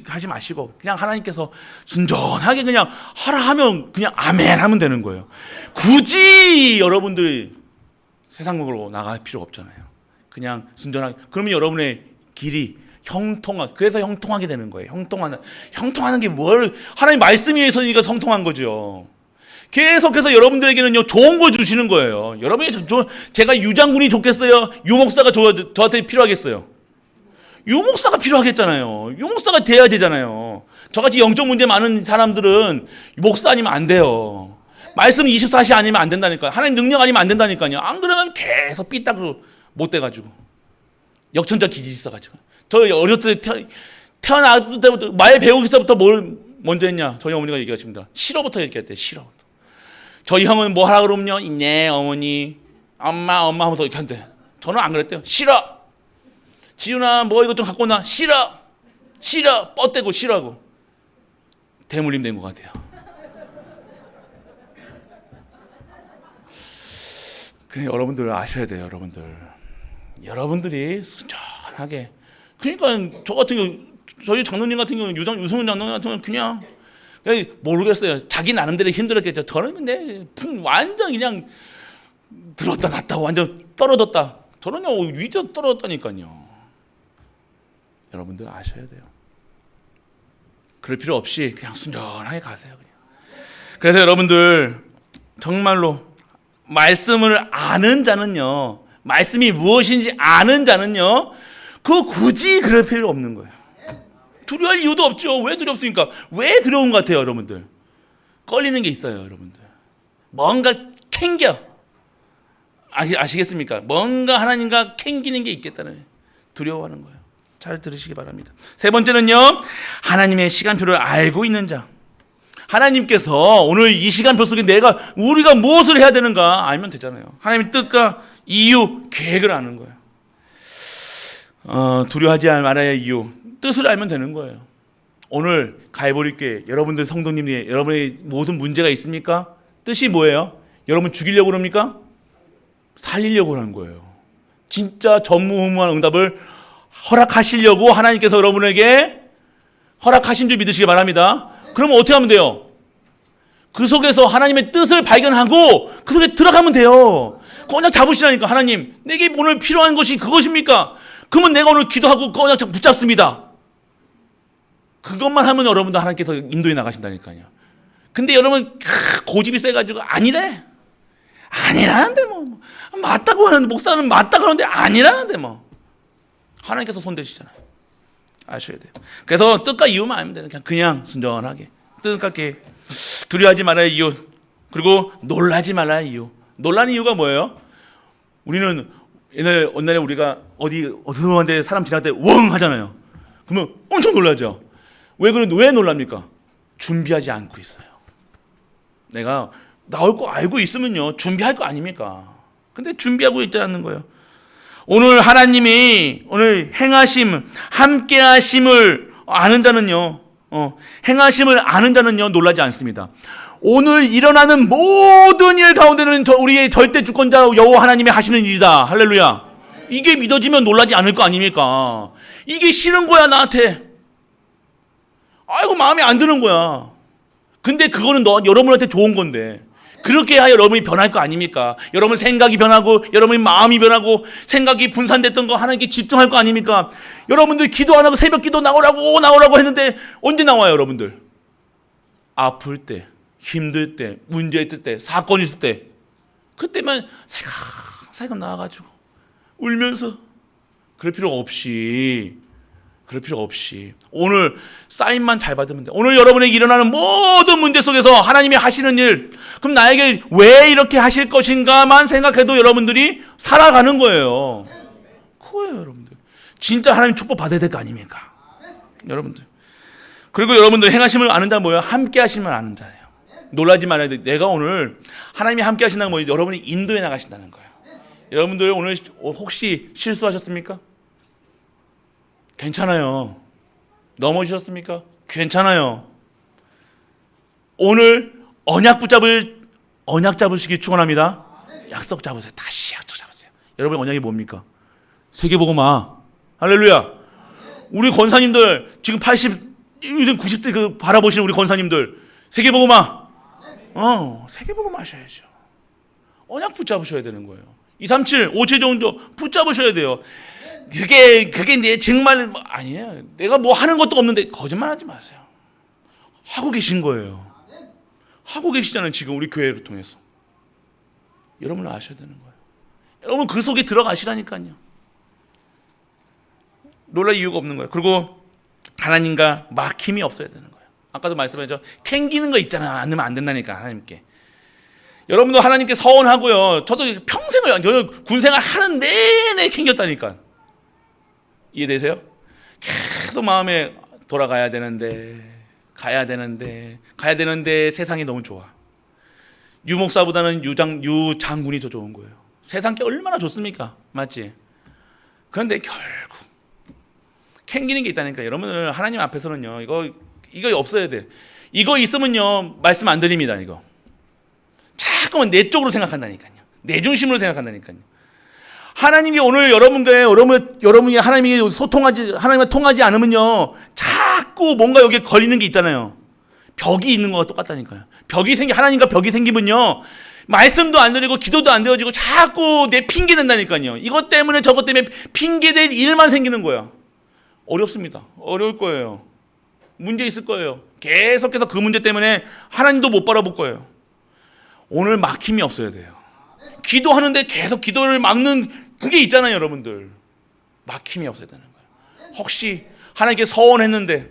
Speaker 1: 하지 마시고 그냥 하나님께서 순전하게 그냥 하라 하면 그냥 아멘 하면 되는 거예요. 굳이 여러분들이 세상으로 나갈 필요 없잖아요. 그냥 순전하게. 그러면 여러분의 길이 그래서 형통하게 되는 거예요. 형통하는 게 뭘, 하나님 말씀이 있으니까 형통한 거죠. 계속해서 여러분들에게는요, 좋은 거 주시는 거예요. 여러분이 제가 유장군이 좋겠어요? 유목사가 저한테 필요하겠어요? 유목사가 필요하겠잖아요. 유목사가 돼야 되잖아요. 저같이 영적 문제 많은 사람들은 목사 아니면 안 돼요. 말씀 24시 아니면 안 된다니까요. 하나님 능력 아니면 안 된다니까요. 안 그러면 계속 삐딱으로 못 돼가지고 역천적 기질이 있어가지고. 저 어렸을 때 태어났을 때부터 말 배우기 때부터 뭘 먼저 했냐? 저희 어머니가 얘기하십니다. 싫어부터 얘기했대요. 싫어부터. 저희 형은 뭐 하라 그러면요, 네 어머니, 엄마 하면서 이렇게 한대. 저는 안 그랬대요. 싫어. 지훈아 뭐 이것 좀 갖고 나. 싫어. 뻗대고 싫어하고 대물림 된 것 같아요. 그래, 여러분들 아셔야 돼요. 여러분들이 순전하게. 그러니까 저 같은 경우, 저희 장로님 같은 경우는 유승훈 장로님 같은 경우는 그냥 모르겠어요. 자기 나름대로 힘들었겠죠. 저는 근데 완전 그냥 들었다 놨다고 완전 떨어졌다. 저는요 위저 떨어졌다니까요. 여러분들 아셔야 돼요. 그럴 필요 없이 그냥 순전하게 가세요. 그냥. 그래서 여러분들 정말로 말씀을 아는 자는요, 말씀이 무엇인지 아는 자는요, 그거 굳이 그럴 필요 없는 거예요. 두려워할 이유도 없죠. 왜 두렵습니까? 왜 두려운 것 같아요, 여러분들? 걸리는 게 있어요, 여러분들. 뭔가 캥겨. 아시겠습니까? 뭔가 하나님과 캥기는 게 있겠다는 두려워하는 거예요. 잘 들으시기 바랍니다. 세 번째는요, 하나님의 시간표를 알고 있는 자. 하나님께서 오늘 이 시간표 속에 우리가 무엇을 해야 되는가 알면 되잖아요. 하나님의 뜻과 이유, 계획을 아는 거예요. 두려워하지 말아야 할 이유, 뜻을 알면 되는 거예요. 오늘 갈보리교회 여러분들 성도님이 여러분의 모든 문제가 있습니까? 뜻이 뭐예요? 여러분 죽이려고 그럽니까? 살리려고 하는 거예요. 진짜 전무후무한 응답을 허락하시려고 하나님께서 여러분에게 허락하신 줄 믿으시기 바랍니다. 그러면 어떻게 하면 돼요? 그 속에서 하나님의 뜻을 발견하고 그 속에 들어가면 돼요. 그냥 잡으시라니까. 하나님, 내게 오늘 필요한 것이 그것입니까? 그러면 내가 오늘 기도하고 그냥 붙잡습니다. 그것만 하면 여러분도 하나님께서 인도해 나가신다니까요. 근데 여러분 고집이 세가지고 아니라는데 뭐 맞다고 하는데, 목사는 맞다고 하는데 아니라는데 뭐 하나님께서 손대시잖아요. 아셔야 돼요. 그래서 뜻과 이유만 알면 되는, 그냥 순전하게 뜻과 계획. 두려워하지 말아야 할 이유, 그리고 놀라지 말아야 할 이유. 놀라는 이유가 뭐예요? 우리는 옛날에 우리가 어디서한테 사람 지날 때 웡 하잖아요. 그러면 엄청 놀라죠. 왜 놀랍니까? 준비하지 않고 있어요. 내가 나올 거 알고 있으면요 준비할 거 아닙니까? 근데 준비하고 있지 않는 거예요. 오늘 하나님이 오늘 행하심, 함께 하심을 아는 자는요, 행하심을 아는 자는요, 놀라지 않습니다. 오늘 일어나는 모든 일 가운데는 우리의 절대 주권자 여호와 하나님이 하시는 일이다. 할렐루야. 이게 믿어지면 놀라지 않을 거 아닙니까? 이게 싫은 거야, 나한테. 아이고, 마음에 안 드는 거야. 근데 그거는 여러분한테 좋은 건데. 그렇게 해야 여러분이 변할 거 아닙니까? 여러분 생각이 변하고, 여러분의 마음이 변하고, 생각이 분산됐던 거 하나님께 집중할 거 아닙니까? 여러분들 기도 안 하고 새벽 기도 나오라고 했는데, 언제 나와요, 여러분들? 아플 때, 힘들 때, 문제 있을 때, 사건 있을 때, 그때만 살갑 나와가지고, 울면서, 그럴 필요 없이, 오늘 사인만 잘 받으면 돼. 오늘 여러분에게 일어나는 모든 문제 속에서 하나님이 하시는 일, 그럼 나에게 왜 이렇게 하실 것인가만 생각해도 여러분들이 살아가는 거예요. 그거예요, 여러분들. 진짜 하나님 축복 받아야 될 거 아닙니까? 여러분들. 그리고 여러분들 행하심을 아는 자는 뭐예요? 함께 하심을 아는 자예요. 놀라지 말아야 돼. 내가 오늘 하나님이 함께 하신다는 건 여러분이 인도해 나가신다는 거예요. 여러분들 오늘 혹시 실수하셨습니까? 괜찮아요. 넘어지셨습니까? 괜찮아요. 오늘 언약 잡으시기 축원합니다. 약속 잡으세요. 다시 약속 잡으세요. 여러분 언약이 뭡니까? 세계복음화. 할렐루야. 우리 권사님들 지금 80, 90대 그 바라보시는 우리 권사님들 세계복음화. 세계복음화 하셔야죠. 언약 붙잡으셔야 되는 거예요. 237, 5체 정도 붙잡으셔야 돼요. 그게 내 정말 아니에요. 내가 뭐 하는 것도 없는데 거짓말하지 마세요. 하고 계신 거예요. 하고 계시잖아요. 지금 우리 교회를 통해서. 여러분은 아셔야 되는 거예요. 여러분 그 속에 들어가시라니까요. 놀랄 이유가 없는 거예요. 그리고 하나님과 막힘이 없어야 되는 거예요. 아까도 말씀하셨죠. 캥기는 거 있잖아. 않으면 안 된다니까 하나님께. 여러분도 하나님께 서원하고요. 저도 평생을 군생활 하는 내내 캥겼다니까. 이해되세요? 계속 마음에 돌아가야 되는데 가야 되는데 세상이 너무 좋아. 유 목사보다는 유 장군이 더 좋은 거예요. 세상 게 얼마나 좋습니까? 맞지? 그런데 결국 캥기는 게 있다니까. 여러분들 하나님 앞에서는요. 이거 없어야 돼. 이거 있으면요. 말씀 안 드립니다. 이거. 자꾸만 내 쪽으로 생각한다니까요. 내 중심으로 생각한다니까요. 하나님이 오늘 여러분이 하나님과 통하지 않으면요. 자꾸 뭔가 여기에 걸리는 게 있잖아요. 벽이 있는 거와 똑같다니까요. 하나님과 벽이 생기면요. 말씀도 안 드리고 기도도 안 되어지고 자꾸 내 핑계 낸다니까요. 이것 때문에 저것 때문에 핑계될 일만 생기는 거야. 어렵습니다. 어려울 거예요. 문제 있을 거예요. 계속해서 그 문제 때문에 하나님도 못 바라볼 거예요. 오늘 막힘이 없어야 돼요. 기도하는데 계속 기도를 막는 그게 있잖아요, 여러분들. 막힘이 없어야 되는 거예요. 혹시 하나님께 서원했는데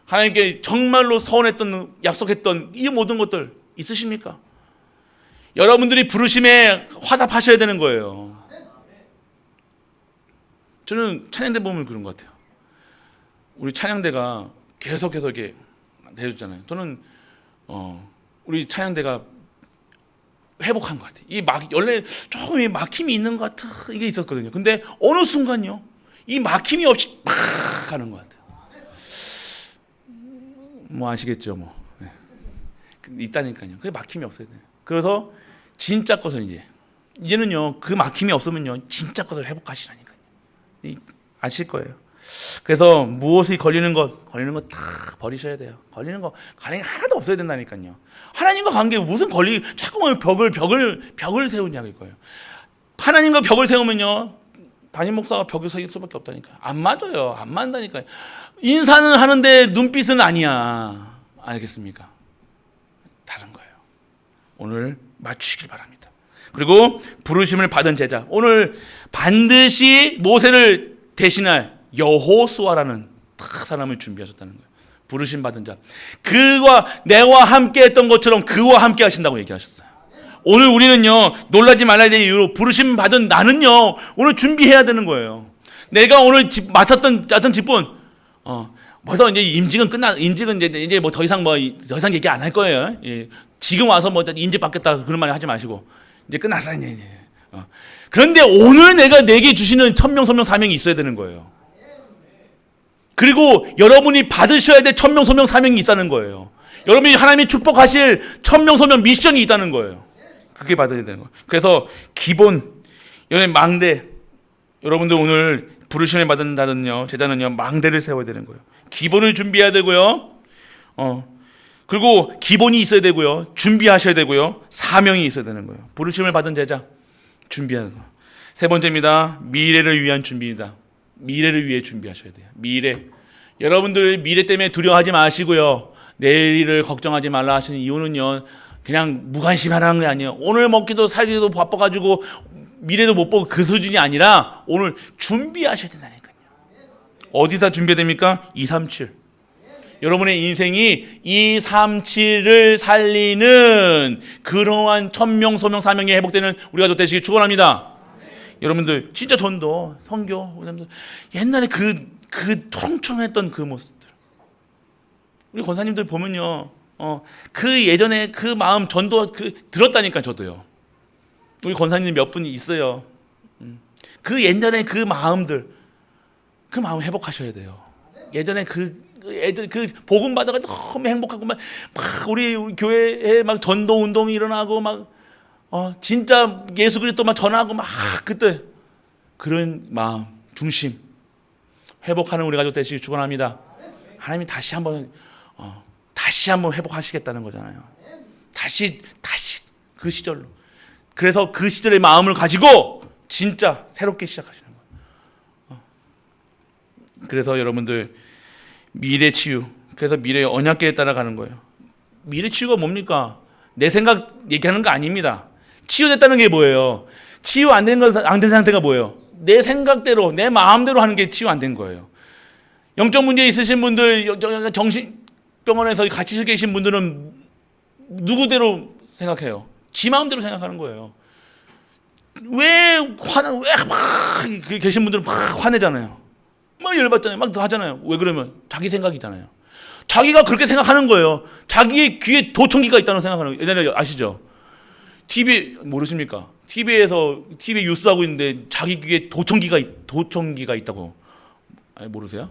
Speaker 1: 하나님께 정말로 서원했던 약속했던 이 모든 것들 있으십니까? 여러분들이 부르심에 화답하셔야 되는 거예요. 저는 찬양대 보면 그런 것 같아요. 우리 찬양대가 계속해서 이렇게 내줬잖아요. 저는 우리 찬양대가 회복한 것 같아요. 원래 조금 막힘이 있는 것 같아. 이게 있었거든요. 근데 어느 순간요, 이 막힘이 없이 팍 가는 것 같아요. 뭐 아시겠죠, 뭐. 네. 있다니까요. 그게 막힘이 없어야 돼요. 그래서 진짜 것을 이제는요, 그 막힘이 없으면요, 진짜 것을 회복하시라니까요. 아실 거예요. 그래서 무엇이 걸리는 것 다 버리셔야 돼요. 걸리는 거 가능히 하나도 없어야 된다니까요. 하나님과 관계 무슨 자꾸만 벽을 세우냐고 이거예요. 하나님과 벽을 세우면요, 담임 목사가 벽을 세울 수밖에 없다니까요. 안 맞아요. 안 맞다니까요. 인사는 하는데 눈빛은 아니야. 알겠습니까? 다른 거예요. 오늘 맞추시길 바랍니다. 그리고 부르심을 받은 제자, 오늘 반드시 모세를 대신할 여호수아라는 사람을 준비하셨다는 거예요. 부르심 받은 자, 그와 내와 함께 했던 것처럼 그와 함께 하신다고 얘기하셨어요. 오늘 우리는요, 놀라지 말아야 될 이유로 부르심 받은 나는요, 오늘 준비해야 되는 거예요. 내가 오늘 맡았던 직분, 벌써 이제 임직은 이제 뭐 더 이상 얘기 안 할 거예요. 예. 지금 와서 임직 받겠다 그런 말 하지 마시고, 이제 끝났어요. 그런데 오늘 내게 주시는 천명, 소명, 사명이 있어야 되는 거예요. 그리고 여러분이 받으셔야 될 천명, 소명, 사명이 있다는 거예요. 여러분이 하나님이 축복하실 천명, 소명, 미션이 있다는 거예요. 그게 받아야 되는 거예요. 그래서 기본, 여러분 망대, 여러분들 오늘 부르심을 받는다는요, 제자는요, 망대를 세워야 되는 거예요. 기본을 준비해야 되고요. 그리고 기본이 있어야 되고요. 준비하셔야 되고요. 사명이 있어야 되는 거예요. 부르심을 받은 제자, 준비하는 거. 세 번째입니다. 미래를 위한 준비입니다. 미래를 위해 준비하셔야 돼요. 미래. 여러분들 미래 때문에 두려워하지 마시고요. 내일을 걱정하지 말라 하시는 이유는요, 그냥 무관심하라는 게 아니에요. 오늘 먹기도 살기도 바빠가지고 미래도 못 보고 그 수준이 아니라 오늘 준비하셔야 된다니까요. 어디다 준비해야 됩니까? 237. 여러분의 인생이 237을 살리는 그러한 천명, 소명, 사명이 회복되는 우리 가족 되시길 축원합니다. 여러분들 진짜 전도, 선교, 옛날에 그 총총했던 그 모습들, 우리 권사님들 보면요, 그 예전에 그 마음 전도 들었다니까. 저도요. 우리 권사님 몇 분이 있어요. 그 옛날에 그 마음들, 그 마음 회복하셔야 돼요. 예전에 그 복음 받아가 너무 행복하고 막 우리 교회에 막 전도 운동이 일어나고 막 진짜 예수 그리스도 막 전하고 막 그때 그런 마음 중심 회복하는 우리 가족 되시길 축원합니다. 하나님이 다시 한번 회복하시겠다는 거잖아요. 다시 그 시절로. 그래서 그 시절의 마음을 가지고 진짜 새롭게 시작하시는 거예요. 그래서 여러분들 미래 치유, 그래서 미래의 언약궤에 따라가는 거예요. 미래 치유가 뭡니까? 내 생각 얘기하는 거 아닙니다. 치유됐다는 게 뭐예요? 치유 안 된 상태가 뭐예요? 내 생각대로, 내 마음대로 하는 게 치유 안 된 거예요. 영적 문제 있으신 분들, 정신병원에서 같이 계신 분들은 누구대로 생각해요? 지 마음대로 생각하는 거예요. 왜 계신 분들은 막 화내잖아요. 막 열받잖아요. 막 하잖아요. 왜 그러면? 자기 생각이잖아요. 자기가 그렇게 생각하는 거예요. 자기의 귀에 도청기가 있다는 생각하는 거예요. 옛날에 아시죠? TV 모르십니까? TV 뉴스 하고 있는데 자기 귀에 도청기가 있다고. 아니, 모르세요?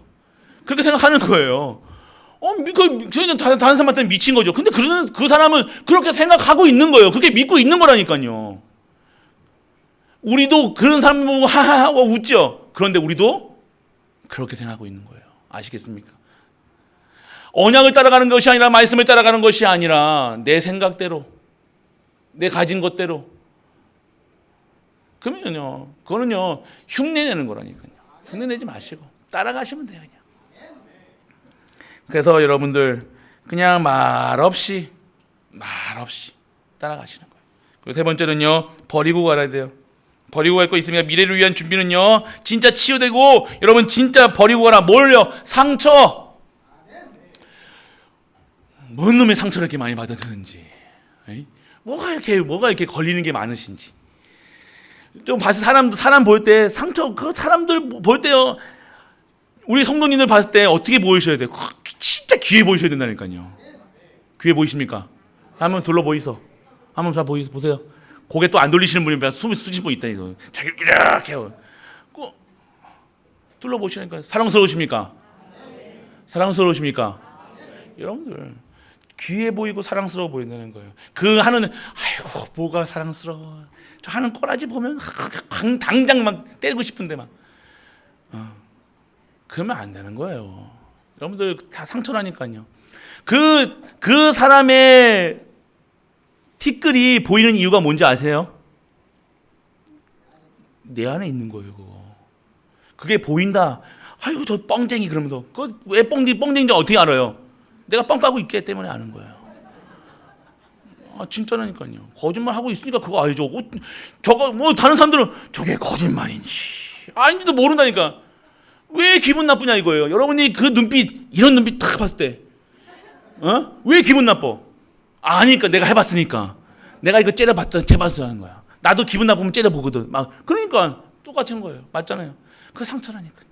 Speaker 1: 그렇게 생각하는 거예요. 저희는 다른 사람한테는 미친 거죠. 근데 그 사람은 그렇게 생각하고 있는 거예요. 그렇게 믿고 있는 거라니까요. 우리도 그런 사람 보고 하하하 하고 웃죠. 그런데 우리도 그렇게 생각하고 있는 거예요. 아시겠습니까? 언약을 따라가는 것이 아니라, 말씀을 따라가는 것이 아니라 내 생각대로, 내 가진 것대로. 그러면요, 그거는요 흉내내는 거라니까요. 흉내내지 마시고 따라가시면 돼요. 그냥. 그래서 여러분들 그냥 말 없이 따라가시는 거예요. 그리고 세 번째는요, 버리고 가야 돼요. 버리고 갈 거 있습니다. 미래를 위한 준비는요, 진짜 치유되고, 여러분 진짜 버리고 가라. 뭘요? 상처. 뭔 놈의 상처를 이렇게 많이 받았는지, 뭐가 이렇게 걸리는 게 많으신지. 좀 봐서 사람 볼 때 상처, 그 사람들 볼 때요, 우리 성도님들 봤을 때 어떻게 보이셔야 돼요? 진짜 귀해 보이셔야 된다니까요. 귀해 보이십니까? 한번 둘러 보이소. 한번 다 보세요. 고개 또 안 돌리시는 분이 수십 분 있다 이거. 자기 이렇게 둘러 보시니까 사랑스러우십니까? 사랑스러우십니까? 여러분들 귀해 보이고 사랑스러워 보인다는 거예요. 그 하는 아이고 뭐가 사랑스러워. 저 하는 꼬라지 보면 당장 막 때리고 싶은데 막. 그러면 안 되는 거예요. 여러분들 다 상처라니까요. 그 사람의 티끌이 보이는 이유가 뭔지 아세요? 내 안에 있는 거예요. 그게 보인다. 아이고 저 뻥쟁이 그러면서 왜 뻥쟁인지 어떻게 알아요? 내가 뻥 까고 있기 때문에 아는 거예요. 진짜라니까요. 거짓말 하고 있으니까 그거 알죠. 저거 뭐 다른 사람들은 저게 거짓말인지 아닌지도 모른다니까. 왜 기분 나쁘냐 이거예요. 여러분이 그 눈빛, 이런 눈빛 딱 봤을 때 왜 기분 나빠? 아니까 내가 해봤으니까. 내가 이거 째려봤어 하는 거야. 나도 기분 나쁘면 째려보거든. 그러니까 똑같은 거예요. 맞잖아요. 그 상처라니까.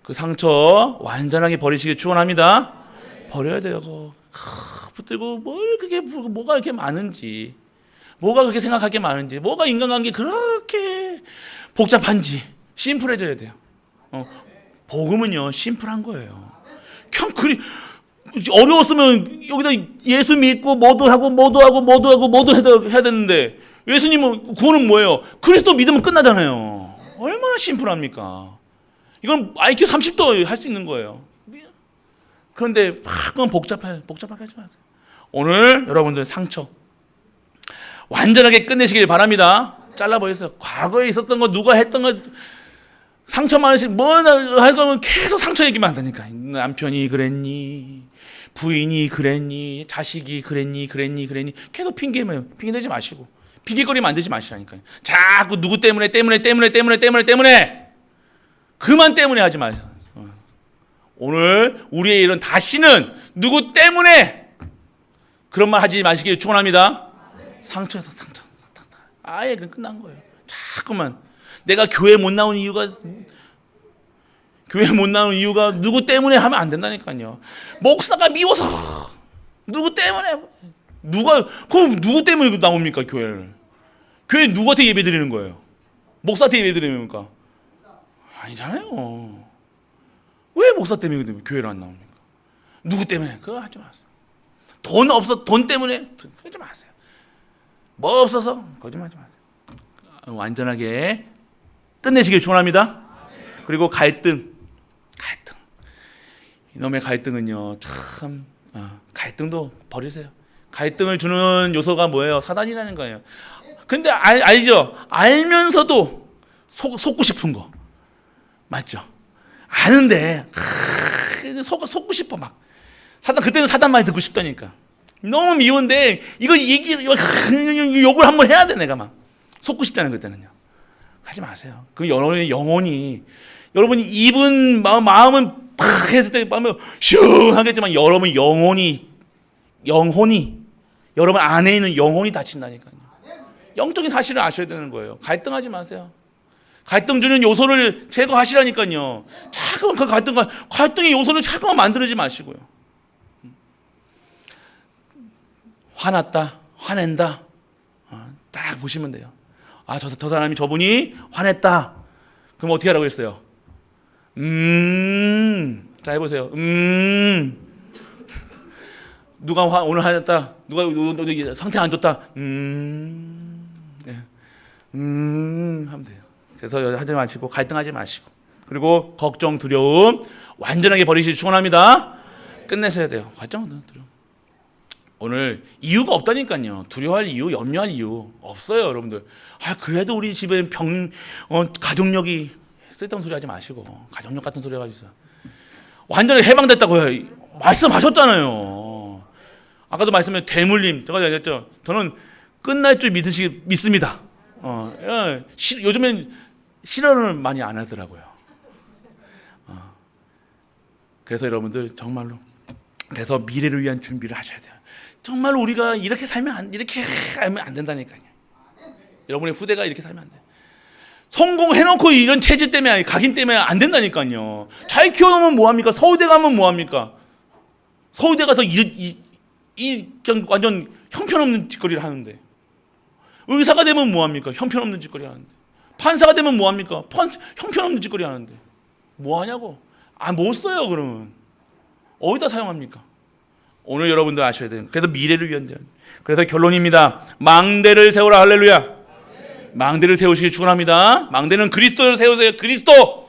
Speaker 1: 그 상처 완전하게 버리시길 축원합니다. 버려야 돼요. 붙들고 뭘 그게 뭐가 이렇게 많은지. 뭐가 그렇게 생각할 게 많은지, 뭐가 인간관계 그렇게 복잡한지 심플해져야 돼요. 복음은요 심플한 거예요. 그냥 어려웠으면 여기다 예수 믿고 모두 해야 되는데, 예수님은 구원은 뭐예요? 그리스도 믿으면 끝나잖아요. 얼마나 심플합니까? 이건 IQ 30도 할 수 있는 거예요. 그런데 그건 복잡하게 하지 마세요. 오늘 여러분들 상처 완전하게 끝내시길 바랍니다. 잘라버렸어요. 과거에 있었던 거, 누가 했던 거, 상처 많으신 뭐나 할 거면 계속 상처 얘기만 한다니까. 남편이 그랬니, 부인이 그랬니, 자식이 그랬니 계속 핑계만 핑계대지 마시고 핑계거리 만들지 마시라니까요. 자꾸 누구 때문에 그만 때문에 하지 마세요. 오늘 우리의 일은 다시는 누구 때문에 그런 말 하지 마시길 축원합니다. 상처에서 상처 아예 그냥 끝난 거예요. 자꾸만 내가 교회 못 나온 이유가 누구 때문에 하면 안 된다니까요. 목사가 미워서 누구 때문에 그럼 누구 때문에 나옵니까? 교회 누구한테 예배 드리는 거예요? 목사한테 예배 드립니까? 아니잖아요. 왜 목사 때문에 교회를 안 나옵니까? 누구 때문에? 그거 하지 마세요. 돈 때문에 하지 마세요. 뭐 없어서 거짓말하지 마세요. 완전하게 끝내시길 축원합니다. 그리고 갈등. 이놈의 갈등은요, 참 갈등도 버리세요. 갈등을 주는 요소가 뭐예요? 사단이라는 거예요. 근데 알죠? 알면서도 속고 싶은 거 맞죠? 아는데 속고 싶어 막. 그때는 사단 말이 듣고 싶다니까. 너무 미운데 이거 욕을 한번 해야 돼. 내가 막 속고 싶다는 그때는요. 하지 마세요. 그 여러분이 입은 마음은 팍 했을 때 마음은 시원하겠지만 여러분 영혼이 여러분 안에 있는 영혼이 다친다니까요. 영적인 사실을 아셔야 되는 거예요. 갈등하지 마세요. 갈등 주는 요소를 제거하시라니까요. 자꾸만 그 갈등의 요소를 자꾸만 만들지 마시고요. 화났다, 화낸다, 딱 보시면 돼요. 저 사람이 저분이 화냈다. 그럼 어떻게 하라고 했어요? 자 해보세요. 누가 오늘 화냈다. 누가 상태 안 좋다. 하면 돼요. 그래서 하지 마시고 갈등하지 마시고, 그리고 걱정, 두려움 완전하게 버리시기 축원합니다. 끝내셔야 돼요. 걱정, 두려움. 오늘 이유가 없다니까요. 두려워할 이유, 염려할 이유 없어요, 여러분들. 그래도 우리 집에 가족력이 쓸데없는 소리 하지 마시고 가족력 같은 소리 하고 있어요. 완전히 해방됐다고요. 말씀하셨잖아요. 아까도 말씀해 대물림 제가 얘기했죠. 저는 끝날 줄 믿습니다. 요즘엔 실언을 많이 안 하더라고요. 그래서 여러분들 정말로 그래서 미래를 위한 준비를 하셔야 돼요. 정말로 우리가 이렇게 살면 이렇게 안 된다니까요. 여러분의 후대가 이렇게 살면 안 돼요. 성공해놓고 이런 체질 때문에 각인 때문에 안 된다니까요. 잘 키워놓으면 뭐합니까? 서울대 가면 뭐합니까? 서울대 가서 그냥 완전 형편없는 짓거리를 하는데, 의사가 되면 뭐합니까? 형편없는 짓거리 하는데, 판사가 되면 뭐합니까? 형편없는 짓거리 하는데 뭐하냐고. 못 써요. 그러면 어디다 사용합니까? 오늘 여러분들 아셔야 돼요. 그래서 미래를 위한 자. 그래서 결론입니다. 망대를 세우라. 할렐루야. 망대를 세우시기 축원합니다. 망대는 그리스도를 세우세요. 그리스도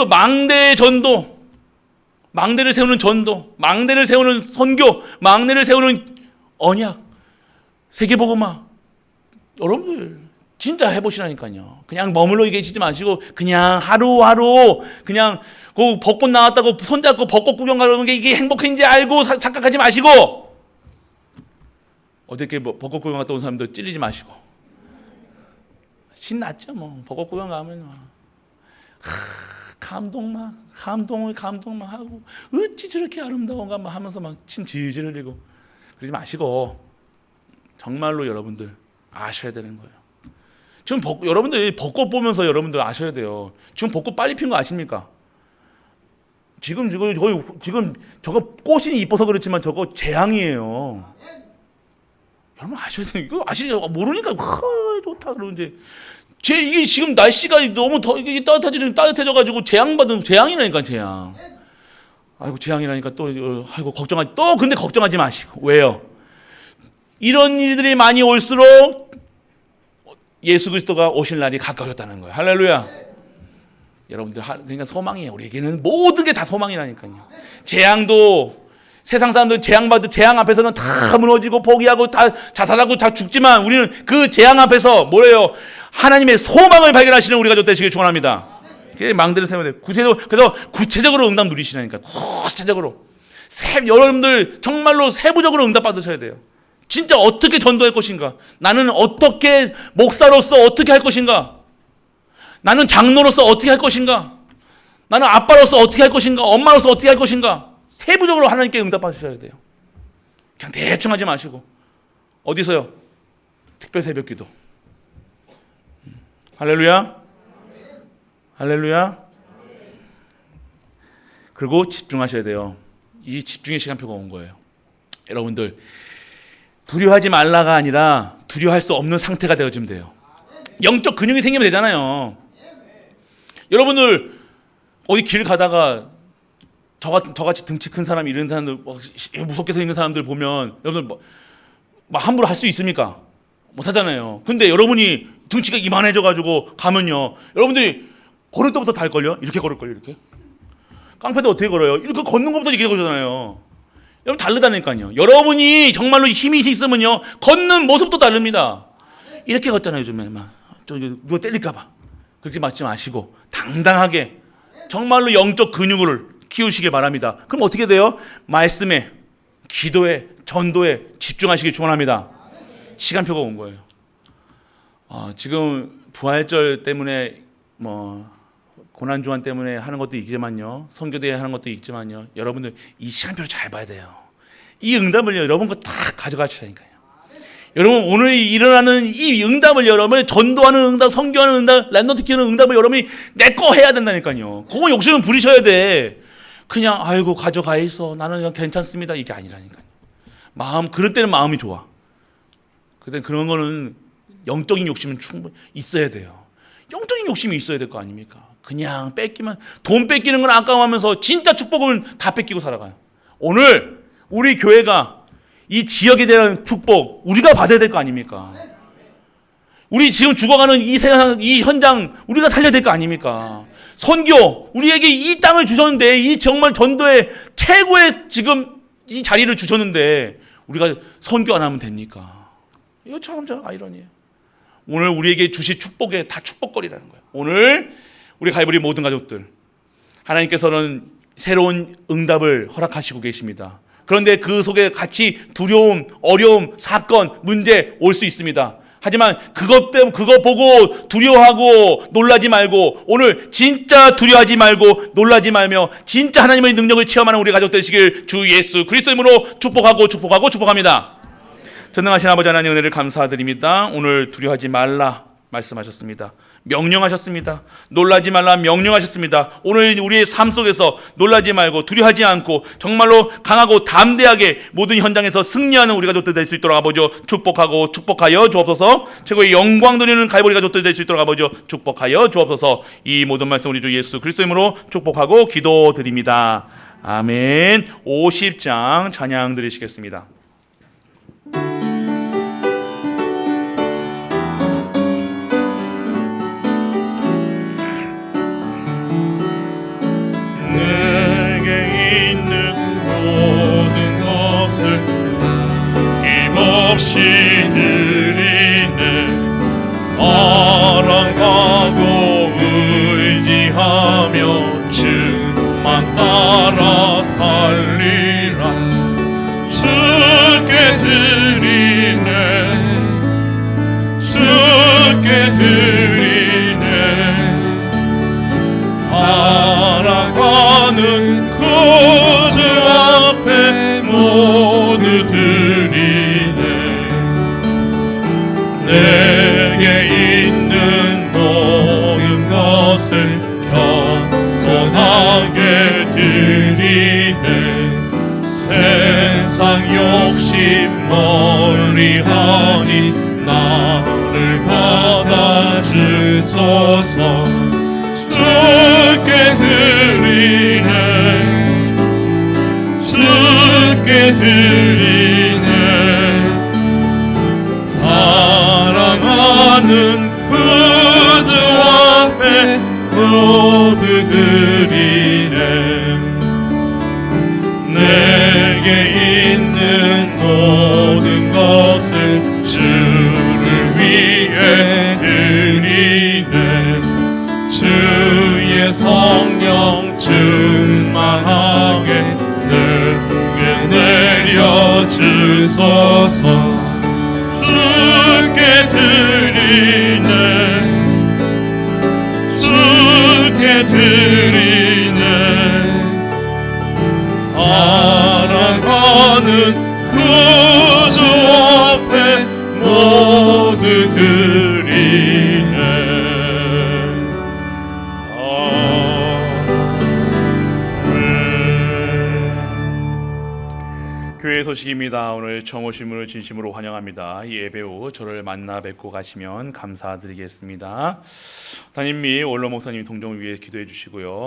Speaker 1: 망대의 전도, 망대를 세우는 전도, 망대를 세우는 선교, 망대를 세우는 언약, 세계복음화. 여러분들 진짜 해보시라니까요. 그냥 머물러 계시지 마시고 그냥 하루하루 그냥 그 벚꽃 나왔다고 손잡고 벚꽃 구경 가는 게 이게 행복한지 알고 착각하지 마시고, 어저께 벚꽃 구경 갔다 온 사람들 찔리지 마시고 신났죠. 뭐 벚꽃 구경 가면 감동 막 하고 어찌 저렇게 아름다운가 막 하면서 막 침 질질 흘리고 그러지 마시고 정말로 여러분들 아셔야 되는 거예요. 지금 여러분들 벚꽃 보면서 여러분들 아셔야 돼요. 지금 벚꽃 빨리 핀 거 아십니까? 지금 저거 꽃이 이뻐서 그렇지만 저거 재앙이에요. 여러분 아셔야 돼요. 이거 아시니까 모르니까 좋다 그러는데 이게 지금 날씨가 너무 이게 따뜻해져가지고 재앙이라니까 재앙. 아이고 재앙이라니까 또 아이고 근데 걱정하지 마시고 왜요? 이런 일들이 많이 올수록 예수 그리스도가 오실 날이 가까워졌다는 거예요. 할렐루야. 여러분들 그러니까 소망이에요. 우리에게는 모든 게 다 소망이라니까요. 재앙도 세상 사람들 재앙 앞에서는 다 무너지고 포기하고 다 자살하고 다 죽지만 우리는 그 재앙 앞에서 뭐래요? 하나님의 소망을 발견하시는 우리가 되시길 축원합니다. 망대를 세워야 돼요. 그래서 구체적으로 응답 누리시라니까. 구체적으로. 여러분들 정말로 세부적으로 응답 받으셔야 돼요. 진짜 어떻게 전도할 것인가? 나는 어떻게 목사로서 어떻게 할 것인가? 나는 장로로서 어떻게 할 것인가? 나는 아빠로서 어떻게 할 것인가? 엄마로서 어떻게 할 것인가? 세부적으로 하나님께 응답 받으셔야 돼요. 그냥 대충 하지 마시고. 어디서요? 특별 새벽 기도. 할렐루야. 할렐루야. 그리고 집중하셔야 돼요. 이 집중의 시간표가 온 거예요. 여러분들 두려워하지 말라가 아니라 두려워할 수 없는 상태가 되어지면 돼요. 영적 근육이 생기면 되잖아요. 여러분들 어디 길 가다가 저같이 등치 큰 사람 이런 사람들 무섭게 생긴 사람들 보면 여러분들 막 함부로 할 수 있습니까? 못하잖아요. 근데 여러분이 등치가 이만해져가지고 가면요, 여러분들이 걸을 때부터 다 할걸요? 이렇게 걸을걸요, 이렇게. 깡패도 어떻게 걸어요? 이렇게 걷는 것부터 이렇게 걸잖아요. 여러분 다르다니까요. 여러분이 정말로 힘이 있으면요, 걷는 모습도 다릅니다. 이렇게 걷잖아요, 요즘에 막 누가 때릴까봐. 그렇게 맞지 마시고 당당하게 정말로 영적 근육을 키우시길 바랍니다. 그럼 어떻게 돼요? 말씀에, 기도에, 전도에 집중하시길 축원합니다. 시간표가 온 거예요. 지금 부활절 때문에 고난주간 때문에 하는 것도 있지만요, 선교대회 하는 것도 있지만요, 여러분들 이 시간표를 잘 봐야 돼요. 이 응답을요, 여러분 거 다 가져가시라니까요. 여러분 오늘 일어나는 이 응답을 여러분이 전도하는 응답, 선교하는 응답, 랜더트 키우는 응답을 여러분이 내 거 해야 된다니까요. 그거 욕심은 부리셔야 돼. 그냥 아이고 가져가 있어, 나는 그냥 괜찮습니다, 이게 아니라니까요. 그럴 때는 마음이 좋아. 그때 그런 거는 영적인 욕심은 충분히 있어야 돼요. 영적인 욕심이 있어야 될 거 아닙니까? 그냥 돈 뺏기는 건 아까워하면서 진짜 축복은 다 뺏기고 살아가요. 오늘 우리 교회가 이 지역에 대한 축복 우리가 받아야 될 거 아닙니까? 우리 지금 죽어가는 이 세상, 이 현장 우리가 살려야 될 거 아닙니까? 선교, 우리에게 이 땅을 주셨는데, 이 정말 전도의 최고의 지금 이 자리를 주셨는데 우리가 선교 안 하면 됩니까? 이거 참 아이러니예요. 오늘 우리에게 주실 축복에 다 축복거리라는 거예요. 오늘 우리 갈보리 모든 가족들, 하나님께서는 새로운 응답을 허락하시고 계십니다. 그런데 그 속에 같이 두려움, 어려움, 사건, 문제 올 수 있습니다. 하지만 그것 보고 두려워하고 놀라지 말고, 오늘 진짜 두려워하지 말고 놀라지 말며 진짜 하나님의 능력을 체험하는 우리 가족 되시길 주 예수 그리스도 이름으로 축복합니다. 전능하신 아버지 하나님 은혜를 감사드립니다. 오늘 두려워하지 말라 말씀하셨습니다. 명령하셨습니다. 놀라지 말라 명령하셨습니다. 오늘 우리의 삶 속에서 놀라지 말고 두려워하지 않고 정말로 강하고 담대하게 모든 현장에서 승리하는 우리 가족들 될 수 있도록 아버지 축복하여 주옵소서. 최고의 영광 드리는 갈보리 가족들 될 수 있도록 아버지 축복하여 주옵소서. 이 모든 말씀 우리 주 예수 그리스도 이름으로 축복하고 기도드립니다. 아멘. 50장 찬양 드리시겠습니다.
Speaker 2: 없이 드리네. 사랑하고 의지하며 주만 따라 살리라. 주께 드리네. 사랑하는 구주 앞에 모두 드리네. 내게 있는 모든 것을 겸손하게 드리네. 세상 욕심 멀리하니 나를 받아주소서. 주께 드리네, 주께 드리네. 사랑하는 구주 앞에 모두 드리네. 내게 있는 모든 것을 주를 위해 드리네. 주의 성령 충만하게 내게 내려주소서. 주께 드리네, 주께 드리네. 사랑하는 구주 앞에 모두 드리네.
Speaker 1: 교회 소식입니다. 오늘 처음 오신 분을 진심으로 환영합니다. 이 예배 후 저를 만나 뵙고 가시면 감사드리겠습니다. 담임 및 원로 목사님 동정을 위해 기도해 주시고요.